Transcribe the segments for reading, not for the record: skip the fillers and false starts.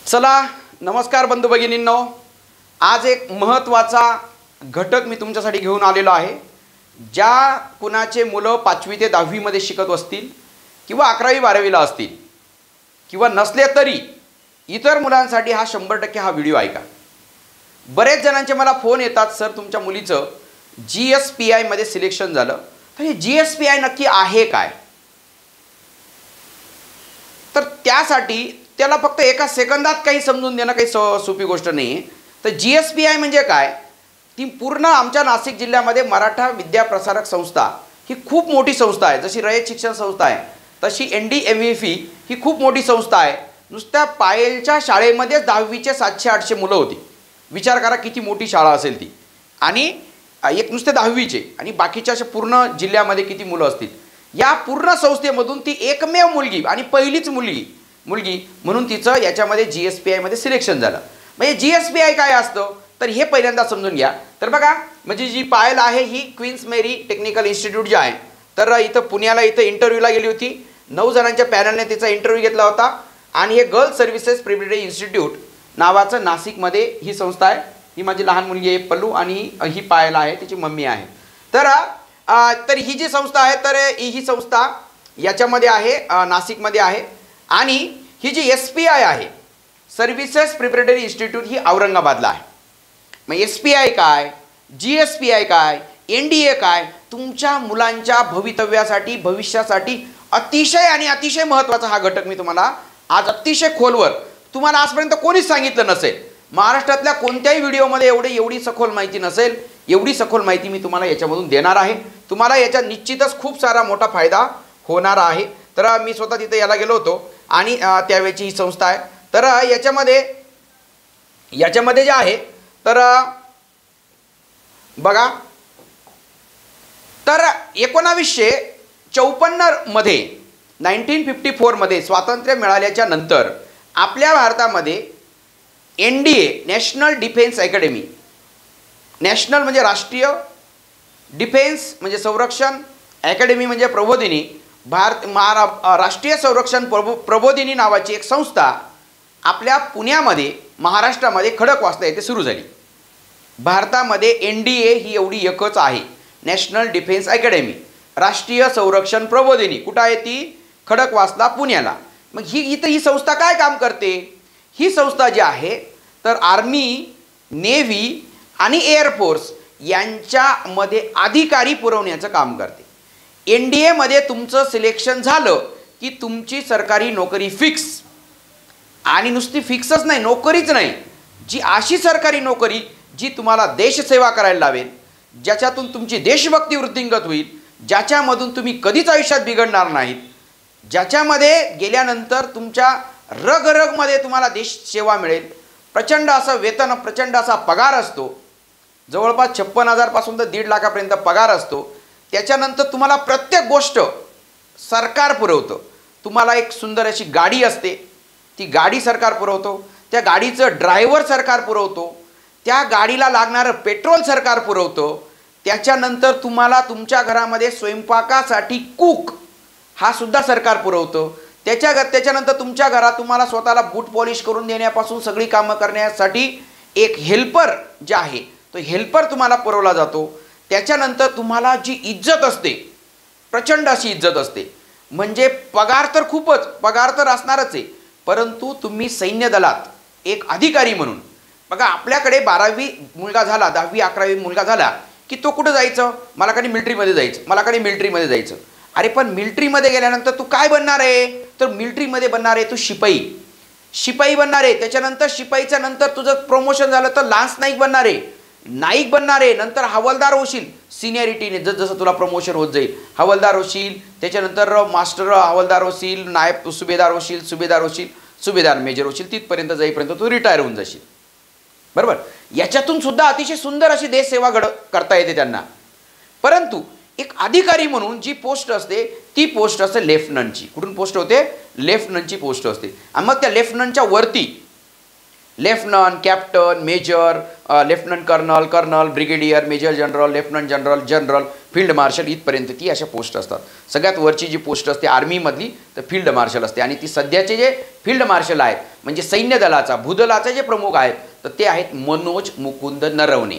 चला नमस्कार बंधू भगिनींनो, आज एक महत्त्वाचा घटक मी तुमच्यासाठी घेऊन आलेलो आहे। ज्या कुणाचे मुलं 5वी ते 10वी मध्ये शिकत असतील किंवा 11वी 12वीला असतील किंवा नसले तरी इतर मुलांसाठी हा 100% हा व्हिडिओ ऐका। बरेच जणांचे मला फोन येतात, सर तुमच्या मुलीचं GSPI मध्ये सिलेक्शन झालं, तर हे GSPI नक्की आहे काय? तर त्यासाठी त्याला फक्त एका सेकंदात काही समजून देणं काही सोपी गोष्ट नाही आहे। तर GSPI म्हणजे काय? ती पूर्ण आमच्या नाशिक जिल्ह्यामध्ये मराठा विद्या प्रसारक संस्था ही खूप मोठी संस्था आहे। जशी रयत शिक्षण संस्था आहे तशी NDMFE ही खूप मोठी संस्था आहे। नुसत्या पायलच्या शाळेमध्ये 10वीचे 700-800 मुलं होती। विचार करा किती मोठी शाळा असेल ती, आणि एक नुसते 10वीचे आणि बाकीच्या अशा पूर्ण जिल्ह्यामध्ये किती मुलं असतील। या पूर्ण संस्थेमधून ती एकमेव मुलगी आणि पहिलीच मुलगी म्हणून तिचं याच्यामध्ये GSPI मध्ये सिलेक्शन झालं। म्हणजे GSPI काय असतं तर हे पहिल्यांदा समजून घ्या। तर बघा, म्हणजे जी पायल आहे ही क्वीन्स मेरी टेक्निकल इन्स्टिट्यूट जे आहे, तर इथं पुण्याला इथं इंटरव्ह्यूला गेली होती। 9 जणांच्या पॅनलने तिचा इंटरव्ह्यू घेतला होता आणि हे गर्ल्स सर्व्हिसेस प्रिपरेटरी इन्स्टिट्यूट नावाचं नाशिकमध्ये ही संस्था आहे। ही माझी लहान मुलगी आहे पल्लू आणि ही पायल आहे, तिची मम्मी आहे। तर ही जी संस्था आहे तर ही संस्था याच्यामध्ये आहे, नाशिकमध्ये आहे। आणि ही जी SPI आहे, सर्व्हिसेस प्रिपरेटरी इन्स्टिट्यूट, ही औरंगाबादला आहे। मग SPI काय, GSPI काय, NDA काय, तुमच्या मुलांच्या भवितव्यासाठी भविष्यासाठी अतिशय आणि अतिशय महत्त्वाचा हा घटक मी तुम्हाला आज अतिशय खोलवर, तुम्हाला आजपर्यंत कोणीच सांगितलं नसेल, महाराष्ट्रातल्या कोणत्याही व्हिडिओमध्ये एवढी सखोल माहिती नसेल, एवढी सखोल माहिती मी तुम्हाला याच्यामधून देणार आहे। तुम्हाला याचा निश्चितच खूप सारा मोठा फायदा होणार आहे। तर मी स्वतः तिथे याला गेलो होतो आणि त्यावेळची ही संस्था आहे। तर याच्यामध्ये जे आहे तर बघा, तर 1954 मध्ये 1954 मध्ये स्वातंत्र्य मिळाल्याच्या नंतर आपल्या भारतामध्ये NDA national defence academy, national म्हणजे राष्ट्रीय, डिफेन्स म्हणजे संरक्षण, अकॅडमी म्हणजे प्रबोधिनी, राष्ट्रीय संरक्षण प्रबोधिनी नावाची एक संस्था आपल्या पुण्यामध्ये महाराष्ट्रामध्ये खडकवासला येथे सुरू झाली। भारतामध्ये NDA ही एवढी एकच आहे, नॅशनल डिफेन्स अकॅडमी, राष्ट्रीय संरक्षण प्रबोधिनी। कुठं आहे ती? खडकवासला, पुण्याला। मग ही संस्था काय काम करते? ही संस्था जी आहे तर आर्मी, नेव्ही आणि एअरफोर्स यांच्यामध्ये अधिकारी पुरवण्याचं काम करते। NDA मध्ये तुमचं सिलेक्शन झालं की तुमची सरकारी नोकरी फिक्स, आणि नुसती फिक्सच नाही, नोकरीच नाही, जी अशी सरकारी नोकरी जी तुम्हाला देशसेवा करायला लावेल, ज्याच्यातून तुमची देशभक्ती वृद्धिंगत होईल, ज्याच्यामधून तुम्ही कधीच आयुष्यात बिघडणार नाहीत, ज्याच्यामध्ये गेल्यानंतर तुमच्या रगमध्ये तुम्हाला देशसेवा मिळेल, प्रचंड असं वेतन, प्रचंड असा पगार असतो, जवळपास 56,000 पासून तर 1.5 लाखापर्यंत पगार असतो। त्याच्यानंतर तुम्हाला प्रत्येक गोष्ट सरकार पुरवतं। तुम्हाला एक सुंदर अशी गाडी असते, ती गाडी सरकार पुरवतो, त्या गाडीचं ड्रायव्हर सरकार पुरवतो, त्या गाडीला लागणारं पेट्रोल सरकार पुरवतो। त्याच्यानंतर तुम्हाला तुमच्या घरामध्ये स्वयंपाकासाठी कुक हा सुद्धा सरकार पुरवतो। त्याच्यानंतर तुमच्या घरात तुम्हाला स्वतःला बूट पॉलिश करून देण्यापासून सगळी कामं करण्यासाठी एक हेल्पर जे आहे तो हेल्पर तुम्हाला पुरवला जातो। त्याच्यानंतर तुम्हाला जी इज्जत असते, प्रचंड अशी इज्जत असते, म्हणजे पगार तर खूपच, पगार तर असणारच आहे, परंतु तुम्ही सैन्य दलात एक अधिकारी म्हणून, बघा आपल्याकडे 12वी मुलगा झाला, 10वी 11वी मुलगा झाला की तो कुठं जायचं? मला कधी मिलिटरीमध्ये जायचं, मला कधी मिलिटरीमध्ये जायचं। अरे पण मिलिटरीमध्ये गेल्यानंतर तू काय बनणार आहे? तर मिलिटरीमध्ये बनणार आहे तू शिपाई बनणार आहे। त्याच्यानंतर शिपाईच्या नंतर तुझं प्रमोशन झालं तर लान्स नाईक बनणार आहे, नाईक बनणार आहे, नंतर हवालदार होशील सिनियरिटीने, जसं तुला प्रमोशन होत जाईल हवालदार होशील, त्याच्यानंतर मास्टर हवालदार होशील, नायब सुभेदार होशील, सुभेदार मेजर होशील, तिथपर्यंत जाईपर्यंत तू रिटायर होऊन जाशील, बरोबर। याच्यातून सुद्धा अतिशय सुंदर अशी देशसेवा करता येते त्यांना। परंतु एक अधिकारी म्हणून जी पोस्ट असते ती पोस्ट असते लेफ्टनंटची। कुठून पोस्ट होते? लेफ्टनंटची पोस्ट असते। आणि मग त्या लेफ्टनंटच्या वरती lieutenant, captain, major, lieutenant colonel, brigadier, major general, lieutenant general, general, field marshal इथपर्यंत ती अशा पोस्ट असतात. सगळ्यात वरची जी पोस्ट असते आर्मीमधली तर फील्ड मार्शल असते आणि ती सध्याचे जे फील्ड मार्शल आहेत म्हणजे सैन्य दलाचा भूदलाचे जे प्रमुख आहेत तर ते आहेत मनोज मुकुंद नरवणे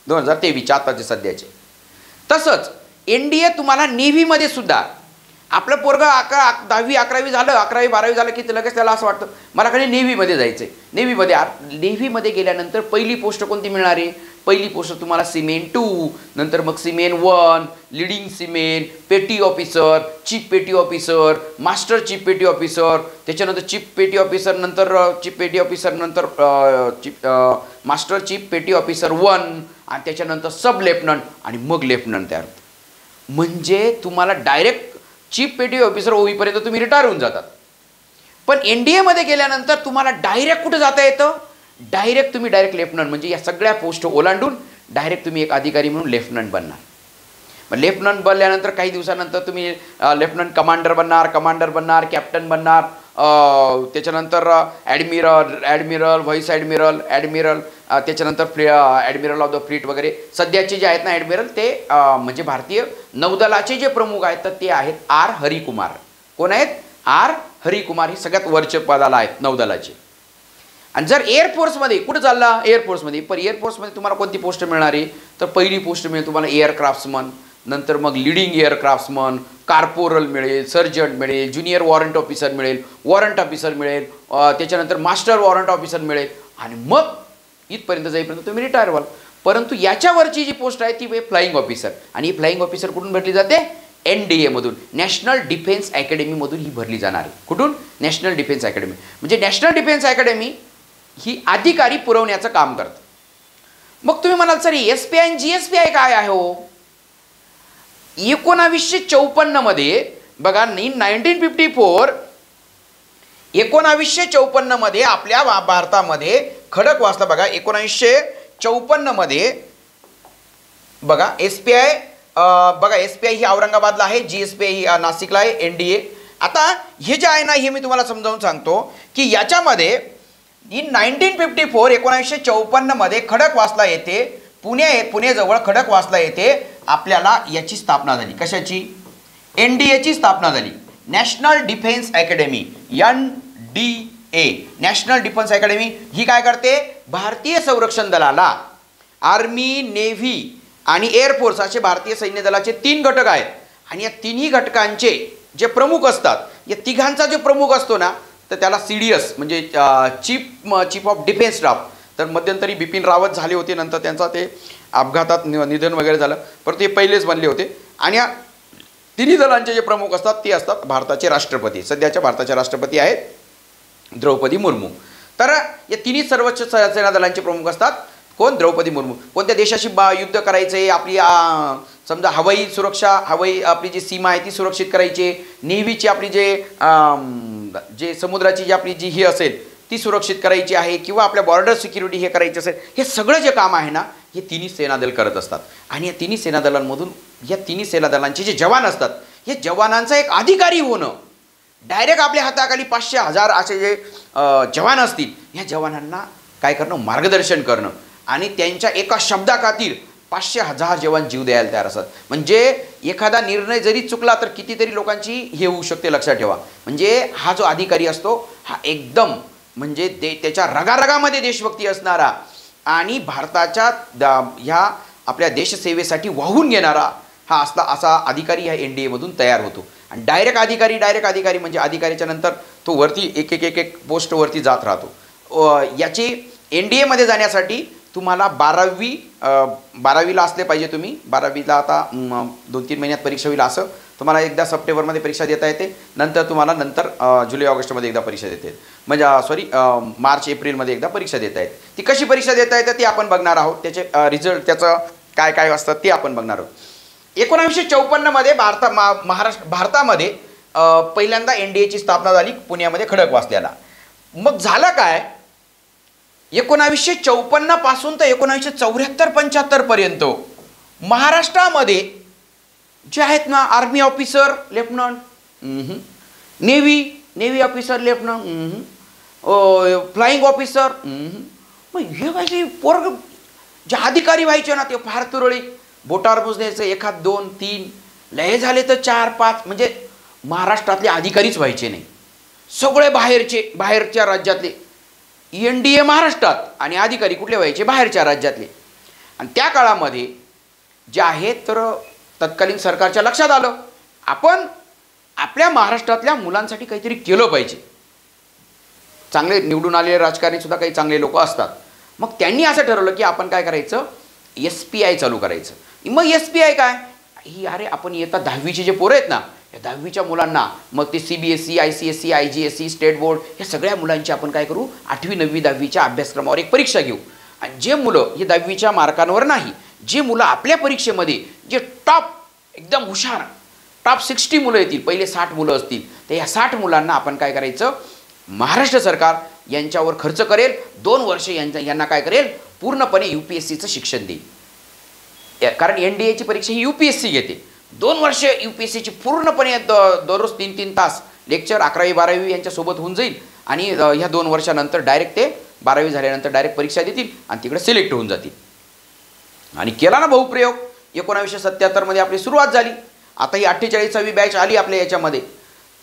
2023 आताचे सध्याचे. तसंच NDA तुम्हाला नेव्हीमध्ये सुद्धा आपलं पोरगं 10वी 11वी झालं 11वी 12वी झालं की लगेच त्याला असं वाटतं मला काही नेव्हीमध्ये जायचं आहे. नेव्हीमध्ये गेल्यानंतर पहिली पोस्ट कोणती मिळणार आहे? पहिली पोस्ट तुम्हाला सीमेन 2, नंतर मग सीमेन 1, लिडिंग सीमेन, पेटी ऑफिसर, चीफ पेटी ऑफिसर, मास्टर चीफ पेटी ऑफिसर, त्याच्यानंतर चीफ पेटी ऑफिसर नंतर मास्टर चीफ पेटी ऑफिसर 1 आणि त्याच्यानंतर सब लेफ्टनंट आणि मग लेफ्टनंट तयार होतं. म्हणजे तुम्हाला डायरेक्ट चीफ पेटी ऑफिसर होईपर्यंत तुम्ही रिटायर होऊन जातात. पण NDAमध्ये गेल्यानंतर तुम्हाला डायरेक्ट कुठे जाता येतं? तुम्ही डायरेक्ट लेफ्टनंट म्हणजे या सगळ्या पोस्ट ओलांडून डायरेक्ट तुम्ही एक अधिकारी म्हणून लेफ्टनंट बनणार. मग लेफ्टनंट बनल्यानंतर काही दिवसानंतर तुम्ही लेफ्टनंट कमांडर बनणार, कॅप्टन बनणार, त्याच्यानंतर ॲडमिरल, व्हाईस ॲडमिरल, त्याच्यानंतर ॲडमिरल ऑफ द फ्लीट वगैरे. सध्याचे जे आहेत ना ॲडमिरल ते म्हणजे भारतीय नौदलाचे जे प्रमुख आहेत तर ते आहेत R. हरिकुमार. कोण आहेत? R. हरिकुमार. ही सगळ्यात वरच्या पदाला आहेत नौदलाचे. आणि जर एअरफोर्समध्ये कुठं चालला एअरफोर्समध्ये तुम्हाला कोणती पोस्ट मिळणार आहे तर पहिली पोस्ट मिळेल तुम्हाला एअरक्राफ्ट्समन, नंतर मग लिडिंग एअरक्राफ्ट्समन, कार्पोरल मिळेल, सर्जंट मिळेल, ज्युनियर वॉरंट ऑफिसर मिळेल, त्याच्यानंतर मास्टर वॉरंट ऑफिसर मिळेल आणि मग इथपर्यंत जाईपर्यंत तुम्ही रिटायर व्हाल. परंतु याच्यावरची जी पोस्ट आहे ती फ्लाईंग ऑफिसर आणि ही फ्लाईंग ऑफिसर कुठून भरली जाते? NDAमधून, नॅशनल डिफेन्स अकॅडमीमधून ही भरली जाणार आहे. कुठून? National defence academy. म्हणजे नॅशनल डिफेन्स अकॅडमी ही अधिकारी पुरवण्याचं काम करतं. मग तुम्ही म्हणाल सर SPI आणि GSPI काय आहे हो? 1954 मध्ये बघा 1954 मध्ये आपल्या भारतामध्ये खडकवासला बघा 1954 मध्ये बघा SPI ही औरंगाबादला आहे, GSPI ही नाशिकला आहे, NDA. आता हे जे आहे ना हे मी तुम्हाला समजावून सांगतो की याच्यामध्ये इन 1954 मध्ये खडकवासला येथे पुणेजवळ खडकवासला येथे आपल्याला याची स्थापना झाली. कशाची? NDAची स्थापना झाली. National defence academy NDA. National defence academy ही काय करते? भारतीय संरक्षण दलाला आर्मी, नेव्ही आणि एअरफोर्स असे भारतीय सैन्य दलाचे 3 घटक आहेत आणि या तिन्ही घटकांचे जे प्रमुख असतात या तिघांचा जो प्रमुख असतो ना तर त्याला CDS म्हणजे चीफ ऑफ डिफेन्स स्टाफ. तर मध्यंतरी बिपिन रावत झाले होते, नंतर त्यांचा ते अपघातात निधन वगैरे झालं, परंतु ते पहिलेच बनले होते. आणि या तिन्ही दलांचे जे प्रमुख असतात ते असतात भारताचे राष्ट्रपती. सध्याच्या भारताच्या राष्ट्रपती आहेत द्रौपदी मुर्मू. तर या तिन्ही सर्वोच्च सेना दलांचे प्रमुख असतात. कोण? द्रौपदी मुर्मू. कोणत्या देशाशी युद्ध करायचे? आपली समजा हवाई सुरक्षा, आपली जी सीमा आहे ती सुरक्षित करायची, नेव्हीची आपली जे समुद्राची जी आपली जी ही असेल ती सुरक्षित करायची आहे किंवा आपल्या बॉर्डर सिक्युरिटी हे करायची असेल, हे सगळं जे काम आहे ना हे तिन्ही सेनादल करत असतात. आणि या तिन्ही सेनादलांमधून या तिन्ही सेनादलांचे जे जवान असतात हे जवानांचा एक अधिकारी होणं, डायरेक्ट आपल्या हाताखाली 500-1000 असे जे जवान असतील ह्या जवानांना काय करणं? मार्गदर्शन करणं आणि त्यांच्या एका शब्दाखातीर 500-1000 जवान जीव द्यायला तयार असतात. म्हणजे एखादा निर्णय जरी चुकला तर कितीतरी लोकांची हे होऊ शकते, लक्षात ठेवा. म्हणजे हा जो अधिकारी असतो हा एकदम म्हणजे त्याच्या रगारगामध्ये देशभक्ती असणारा आणि भारताच्या ह्या आपल्या देशसेवेसाठी वाहून घेणारा हा असा अधिकारी ह्या NDAमधून तयार होतो. आणि डायरेक्ट अधिकारी म्हणजे अधिकारीच्या नंतर तो वरती एक पोस्ट वरती जात राहतो. याची NDAमध्ये जाण्यासाठी तुम्हाला 12वीला असले पाहिजे. तुम्ही 12वीला आता 2-3 महिन्यात परीक्षा होईल. असं तुम्हाला एकदा सप्टेंबरमध्ये परीक्षा देता येते, नंतर तुम्हाला जुलै ऑगस्टमध्ये एकदा परीक्षा देता येते, म्हणजे मार्च एप्रिलमध्ये एकदा परीक्षा देता येते. ती कशी परीक्षा देता येते ती आपण बघणार आहोत. त्याचे रिझल्ट त्याचं काय काय असतात ते आपण बघणार आहोत. 1954 मध्ये भारतामध्ये पहिल्यांदा NDAची स्थापना झाली पुण्यामध्ये खडकवासल्याला. मग झालं काय? 1954 पासून तर 1974-75 पर्यंत महाराष्ट्रामध्ये जे आहेत ना army officer lieutenant, navy officer lieutenant, flying officer, मग हे व्हायचे पोरग जे अधिकारी व्हायचे ना ते फार तुरळी. बोटावर मोजण्याचं एखाद 2 3 लय झाले तर 4 5 म्हणजे महाराष्ट्रातले अधिकारीच व्हायचे नाही. सगळे बाहेरच्या राज्यातले. NDA महाराष्ट्रात आणि अधिकारी कुठले व्हायचे? बाहेरच्या राज्यातले. आणि त्या काळामध्ये जे आहेत तर तत्कालीन सरकारच्या लक्षात आलं आपण आपल्या महाराष्ट्रातल्या मुलांसाठी काहीतरी केलं पाहिजे. चांगले निवडून आलेले राजकारणी सुद्धा काही चांगले लोक असतात. मग त्यांनी असं ठरवलं की आपण काय करायचं, SPI चालू करायचं. मग SPI काय ही, अरे आपण येतात 10वीचे जे पोरं आहेत ना, या 10वीच्या मुलांना मग ते CBSE ICSE IGSE state board या सगळ्या मुलांची आपण काय करू, 8वी 9वी 10वीच्या अभ्यासक्रमावर एक परीक्षा घेऊ. आणि जे मुलं हे 10वीच्या मार्कांवर नाही, जे मुलं आपल्या परीक्षेमध्ये जे टॉप एकदम हुशार टॉप 60 मुलं येतील, पहिले 60 मुलं असतील, तर या 60 मुलांना आपण काय करायचं, महाराष्ट्र सरकार यांच्यावर खर्च करेल. 2 वर्ष यांना काय करेल, पूर्णपणे UPSCचं शिक्षण देईल. कारण NDAची परीक्षा ही UPSC घेते. 2 वर्ष UPSCची पूर्णपणे दररोज 3-3 तास लेक्चर 11वी 12वी यांच्यासोबत होऊन जाईल. आणि ह्या 2 वर्षानंतर डायरेक्ट ते 12वी झाल्यानंतर डायरेक्ट परीक्षा देतील आणि तिकडे सिलेक्ट होऊन जातील. आणि केला ना भाऊ प्रयोग. 1977 आपली सुरुवात झाली. आता ही 48वी बॅच आली आपल्या याच्यामध्ये.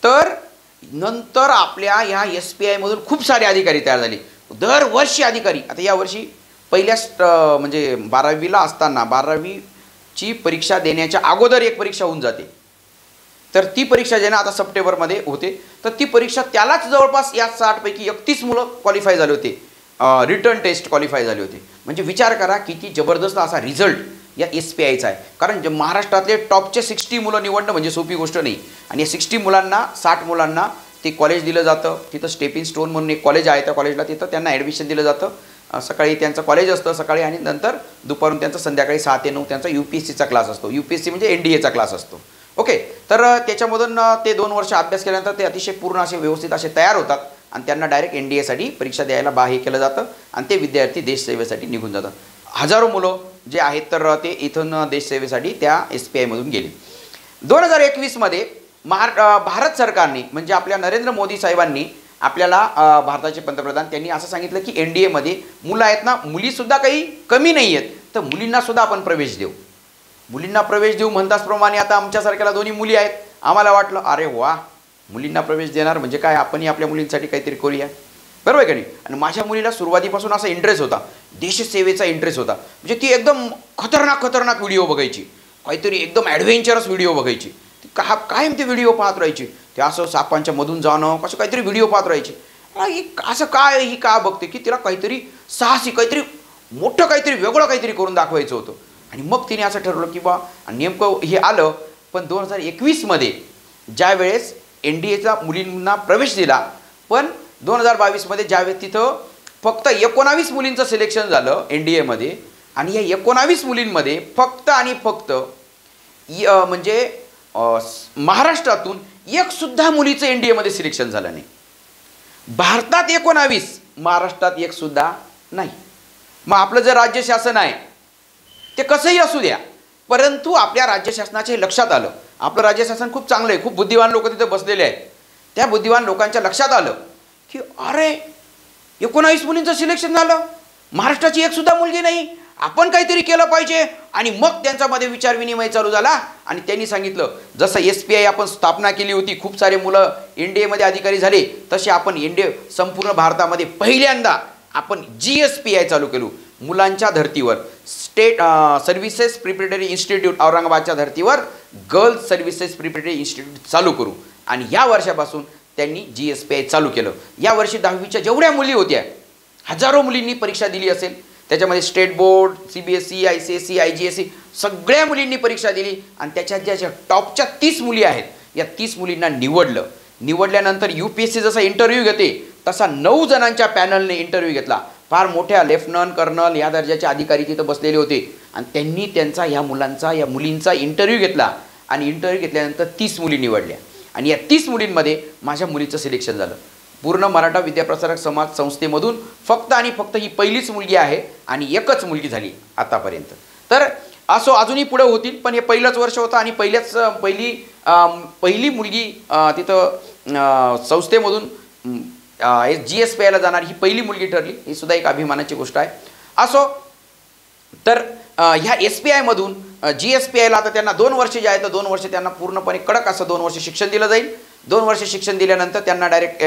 तर नंतर आपल्या ह्या SPI मधून खूप सारे अधिकारी तयार झाले. दरवर्षी अधिकारी. आता यावर्षी पहिल्याच म्हणजे 12वीला असताना 12वीची परीक्षा देण्याच्या अगोदर एक परीक्षा होऊन जाते. तर ती परीक्षा जे ना आता सप्टेंबरमध्ये होते, तर ती परीक्षा त्यालाच जवळपास या 60 पैकी 31 मुलं क्वालिफाय झाले होते. रिटर्न टेस्ट क्वालिफाय झाले होते. म्हणजे विचार करा किती जबरदस्त असा रिझल्ट या SPIचा आहे. कारण महाराष्ट्रातले टॉपचे 60 मुलं निवडणं म्हणजे सोपी गोष्ट नाही. आणि या 60 मुलांना 60 मुलांना ते कॉलेज दिलं जातं. तिथं स्टेपिंग स्टोन म्हणून एक कॉलेज आहे, त्या कॉलेजला तिथं त्यांना ॲडमिशन दिलं जातं. सकाळी त्यांचं कॉलेज असतं सकाळी, आणि नंतर दुपारून त्यांचं संध्याकाळी 6 ते 9 त्यांचा UPSCचा क्लास असतो. UPSC म्हणजे NDAचा क्लास असतो. ओके. तर त्याच्यामधून ते 2 वर्ष अभ्यास केल्यानंतर ते अतिशय पूर्ण असे व्यवस्थित असे तयार होतात आणि त्यांना डायरेक्ट NDAसाठी परीक्षा द्यायला हे केलं जातं आणि ते विद्यार्थी देशसेवेसाठी निघून जातात. हजारो मुलं जे आहेत तर ते इथून देशसेवेसाठी त्या SPI मधून गेले. 2021मध्ये भारत सरकारने म्हणजे आपल्या नरेंद्र मोदी साहेबांनी आपल्याला भारताचे पंतप्रधान त्यांनी असं सांगितलं की NDA मध्ये मुलं आहेत ना, मुलीसुद्धा काही कमी नाही आहेत, तर मुलींनासुद्धा आपण प्रवेश देऊ. मुलींना प्रवेश देऊ म्हणताचप्रमाणे आता आमच्यासारख्याला 2 मुली आहेत. आम्हाला वाटलं अरे वा, मुलींना प्रवेश देणार म्हणजे काय, आपणही आपल्या मुलींसाठी काहीतरी करूया. बरोबर आहे का नाही. आणि माझ्या मुलीला सुरुवातीपासून असा इंटरेस्ट होता, देशसेवेचा इंटरेस्ट होता. म्हणजे ती एकदम खतरनाक व्हिडिओ बघायची, काहीतरी एकदम ॲडव्हेंचरस व्हिडिओ बघायची. ती कायम ते व्हिडिओ पाहत राहायची. ते असं सापांच्या मधून जाणं कसं काहीतरी व्हिडिओ पाहत राहायची. असं काय ही का बघते की तिला काहीतरी साहसी काहीतरी मोठं काहीतरी वेगळं काहीतरी करून दाखवायचं होतं. आणि मग तिने असं ठरवलं की बा नेमकं हे आलं. पण 2021मध्ये ज्या वेळेस NDAचा मुलींना प्रवेश दिला, पण 2022मध्ये ज्यावेळेस तिथं फक्त 19 मुलींचं सिलेक्शन झालं NDAमध्ये, आणि या 19 मुलींमध्ये फक्त आणि फक्त म्हणजे महाराष्ट्रातून एक सुद्धा मुलीचं NDAमध्ये सिलेक्शन झालं नाही. भारतात 19, महाराष्ट्रात एक सुद्धा नाही. मग आपलं जे राज्य शासन आहे ते कसंही असू द्या, परंतु आपल्या राज्य शासनाचे लक्षात आलं, आपलं राज्य शासन खूप चांगलं आहे, खूप बुद्धिवान लोक तिथे बसलेले आहेत. त्या बुद्धिवान लोकांच्या लक्षात आलं की अरे 19 मुलींचं सिलेक्शन झालं, महाराष्ट्राची एक सुद्धा मुलगी नाही, आपण काहीतरी केलं पाहिजे. आणि मग त्यांच्यामध्ये विचार विनिमय चालू झाला आणि त्यांनी सांगितलं जसं SPI आपण स्थापना केली होती, खूप सारे मुलं NDAमध्ये अधिकारी झाले, तसे आपण संपूर्ण भारतामध्ये पहिल्यांदा आपण GSPI चालू केलो. मुलांच्या धर्तीवर स्टेट सर्व्हिसेस प्रिपरेटरी इन्स्टिट्यूट औरंगाबादच्या धर्तीवर गर्ल्स सर्व्हिसेस प्रिपरेटरी इन्स्टिट्यूट चालू करू. आणि या वर्षापासून त्यांनी GSPI चालू केलं. या वर्षी 10वीच्या जेवढ्या मुली होत्या, हजारो मुलींनी परीक्षा दिली असेल. त्याच्यामध्ये state board, CBSE ICSE IGSE सगळ्या मुलींनी परीक्षा दिली. आणि त्याच्यात ज्या टॉपच्या 30 मुली आहेत, या 30 मुलींना निवडलं. निवडल्यानंतर UPSC जसा इंटरव्ह्यू घेते तसा 9 जणांच्या पॅनलने इंटरव्ह्यू घेतला. फार मोठ्या लेफ्टनंट कर्नल या दर्जाचे अधिकारी तिथं बसलेले होते आणि त्यांनी त्यांचा या मुलींचा इंटरव्ह्यू घेतला. आणि इंटरव्ह्यू घेतल्यानंतर 30 मुली निवडल्या. आणि या 30 मुलींमध्ये माझ्या मुलीचं सिलेक्शन झालं. पूर्ण मराठा विद्याप्रसारक समाज संस्थेमधून फक्त आणि फक्त ही पहिलीच मुलगी आहे आणि एकच मुलगी झाली आतापर्यंत. तर असो अजूनही पुढे होतील, पण हे पहिलंच वर्ष होतं आणि पहिली मुलगी तिथं संस्थेमधून GSPIला जाणार ही पहिली मुलगी ठरली. ही सुद्धा एक अभिमानाची गोष्ट आहे. असो तर ह्या SPI मधून GSPIला आता त्यांना 2 वर्ष जे आहे तर 2 वर्ष त्यांना पूर्णपणे कडक असं 2 वर्ष शिक्षण दिलं जाईल. 2 वर्ष शिक्षण दिल्यानंतर त्यांना डायरेक्ट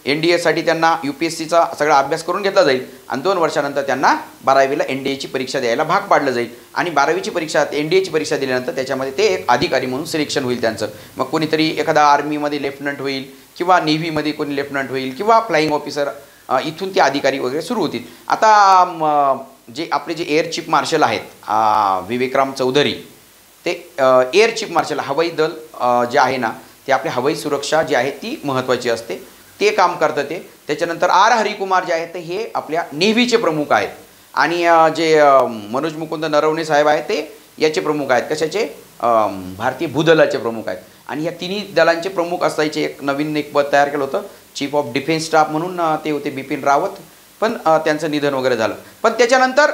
NDAसाठी त्यांना UPSCचा सगळा अभ्यास करून घेतला जाईल आणि 2 वर्षानंतर त्यांना 12वीला NDAची परीक्षा द्यायला भाग पाडलं जाईल आणि 12वीची परीक्षा NDAची परीक्षा दिल्यानंतर त्याच्यामध्ये ते एक अधिकारी म्हणून सिलेक्शन होईल त्यांचं. मग कोणीतरी एखादा आर्मीमध्ये लेफ्टनंट होईल किंवा नेव्हीमध्ये कोणी लेफ्टनंट होईल किंवा फ्लाईंग ऑफिसर, इथून ते अधिकारी वगैरे सुरू होतील. आता जे आपले जे एअर चीफ मार्शल आहेत विवेकराम चौधरी, ते एअर चीफ मार्शल हवाई दल जे आहे ना ते आपली हवाई सुरक्षा जी आहे ती महत्त्वाची असते, ते काम करतं ते. त्याच्यानंतर R हरिकुमार जे आहेत ते हे आपल्या नेव्हीचे प्रमुख आहेत आणि जे मनोज मुकुंद नरवणे साहेब आहेत ते याचे प्रमुख आहेत. कशाचे? भारतीय भूदलाचे प्रमुख आहेत. आणि ह्या तिन्ही दलांचे प्रमुख असायचे. एक नवीन पद तयार केलं होतं चीफ ऑफ डिफेन्स स्टाफ म्हणून, ते होते बिपिन रावत, पण त्यांचं निधन वगैरे झालं. पण त्याच्यानंतर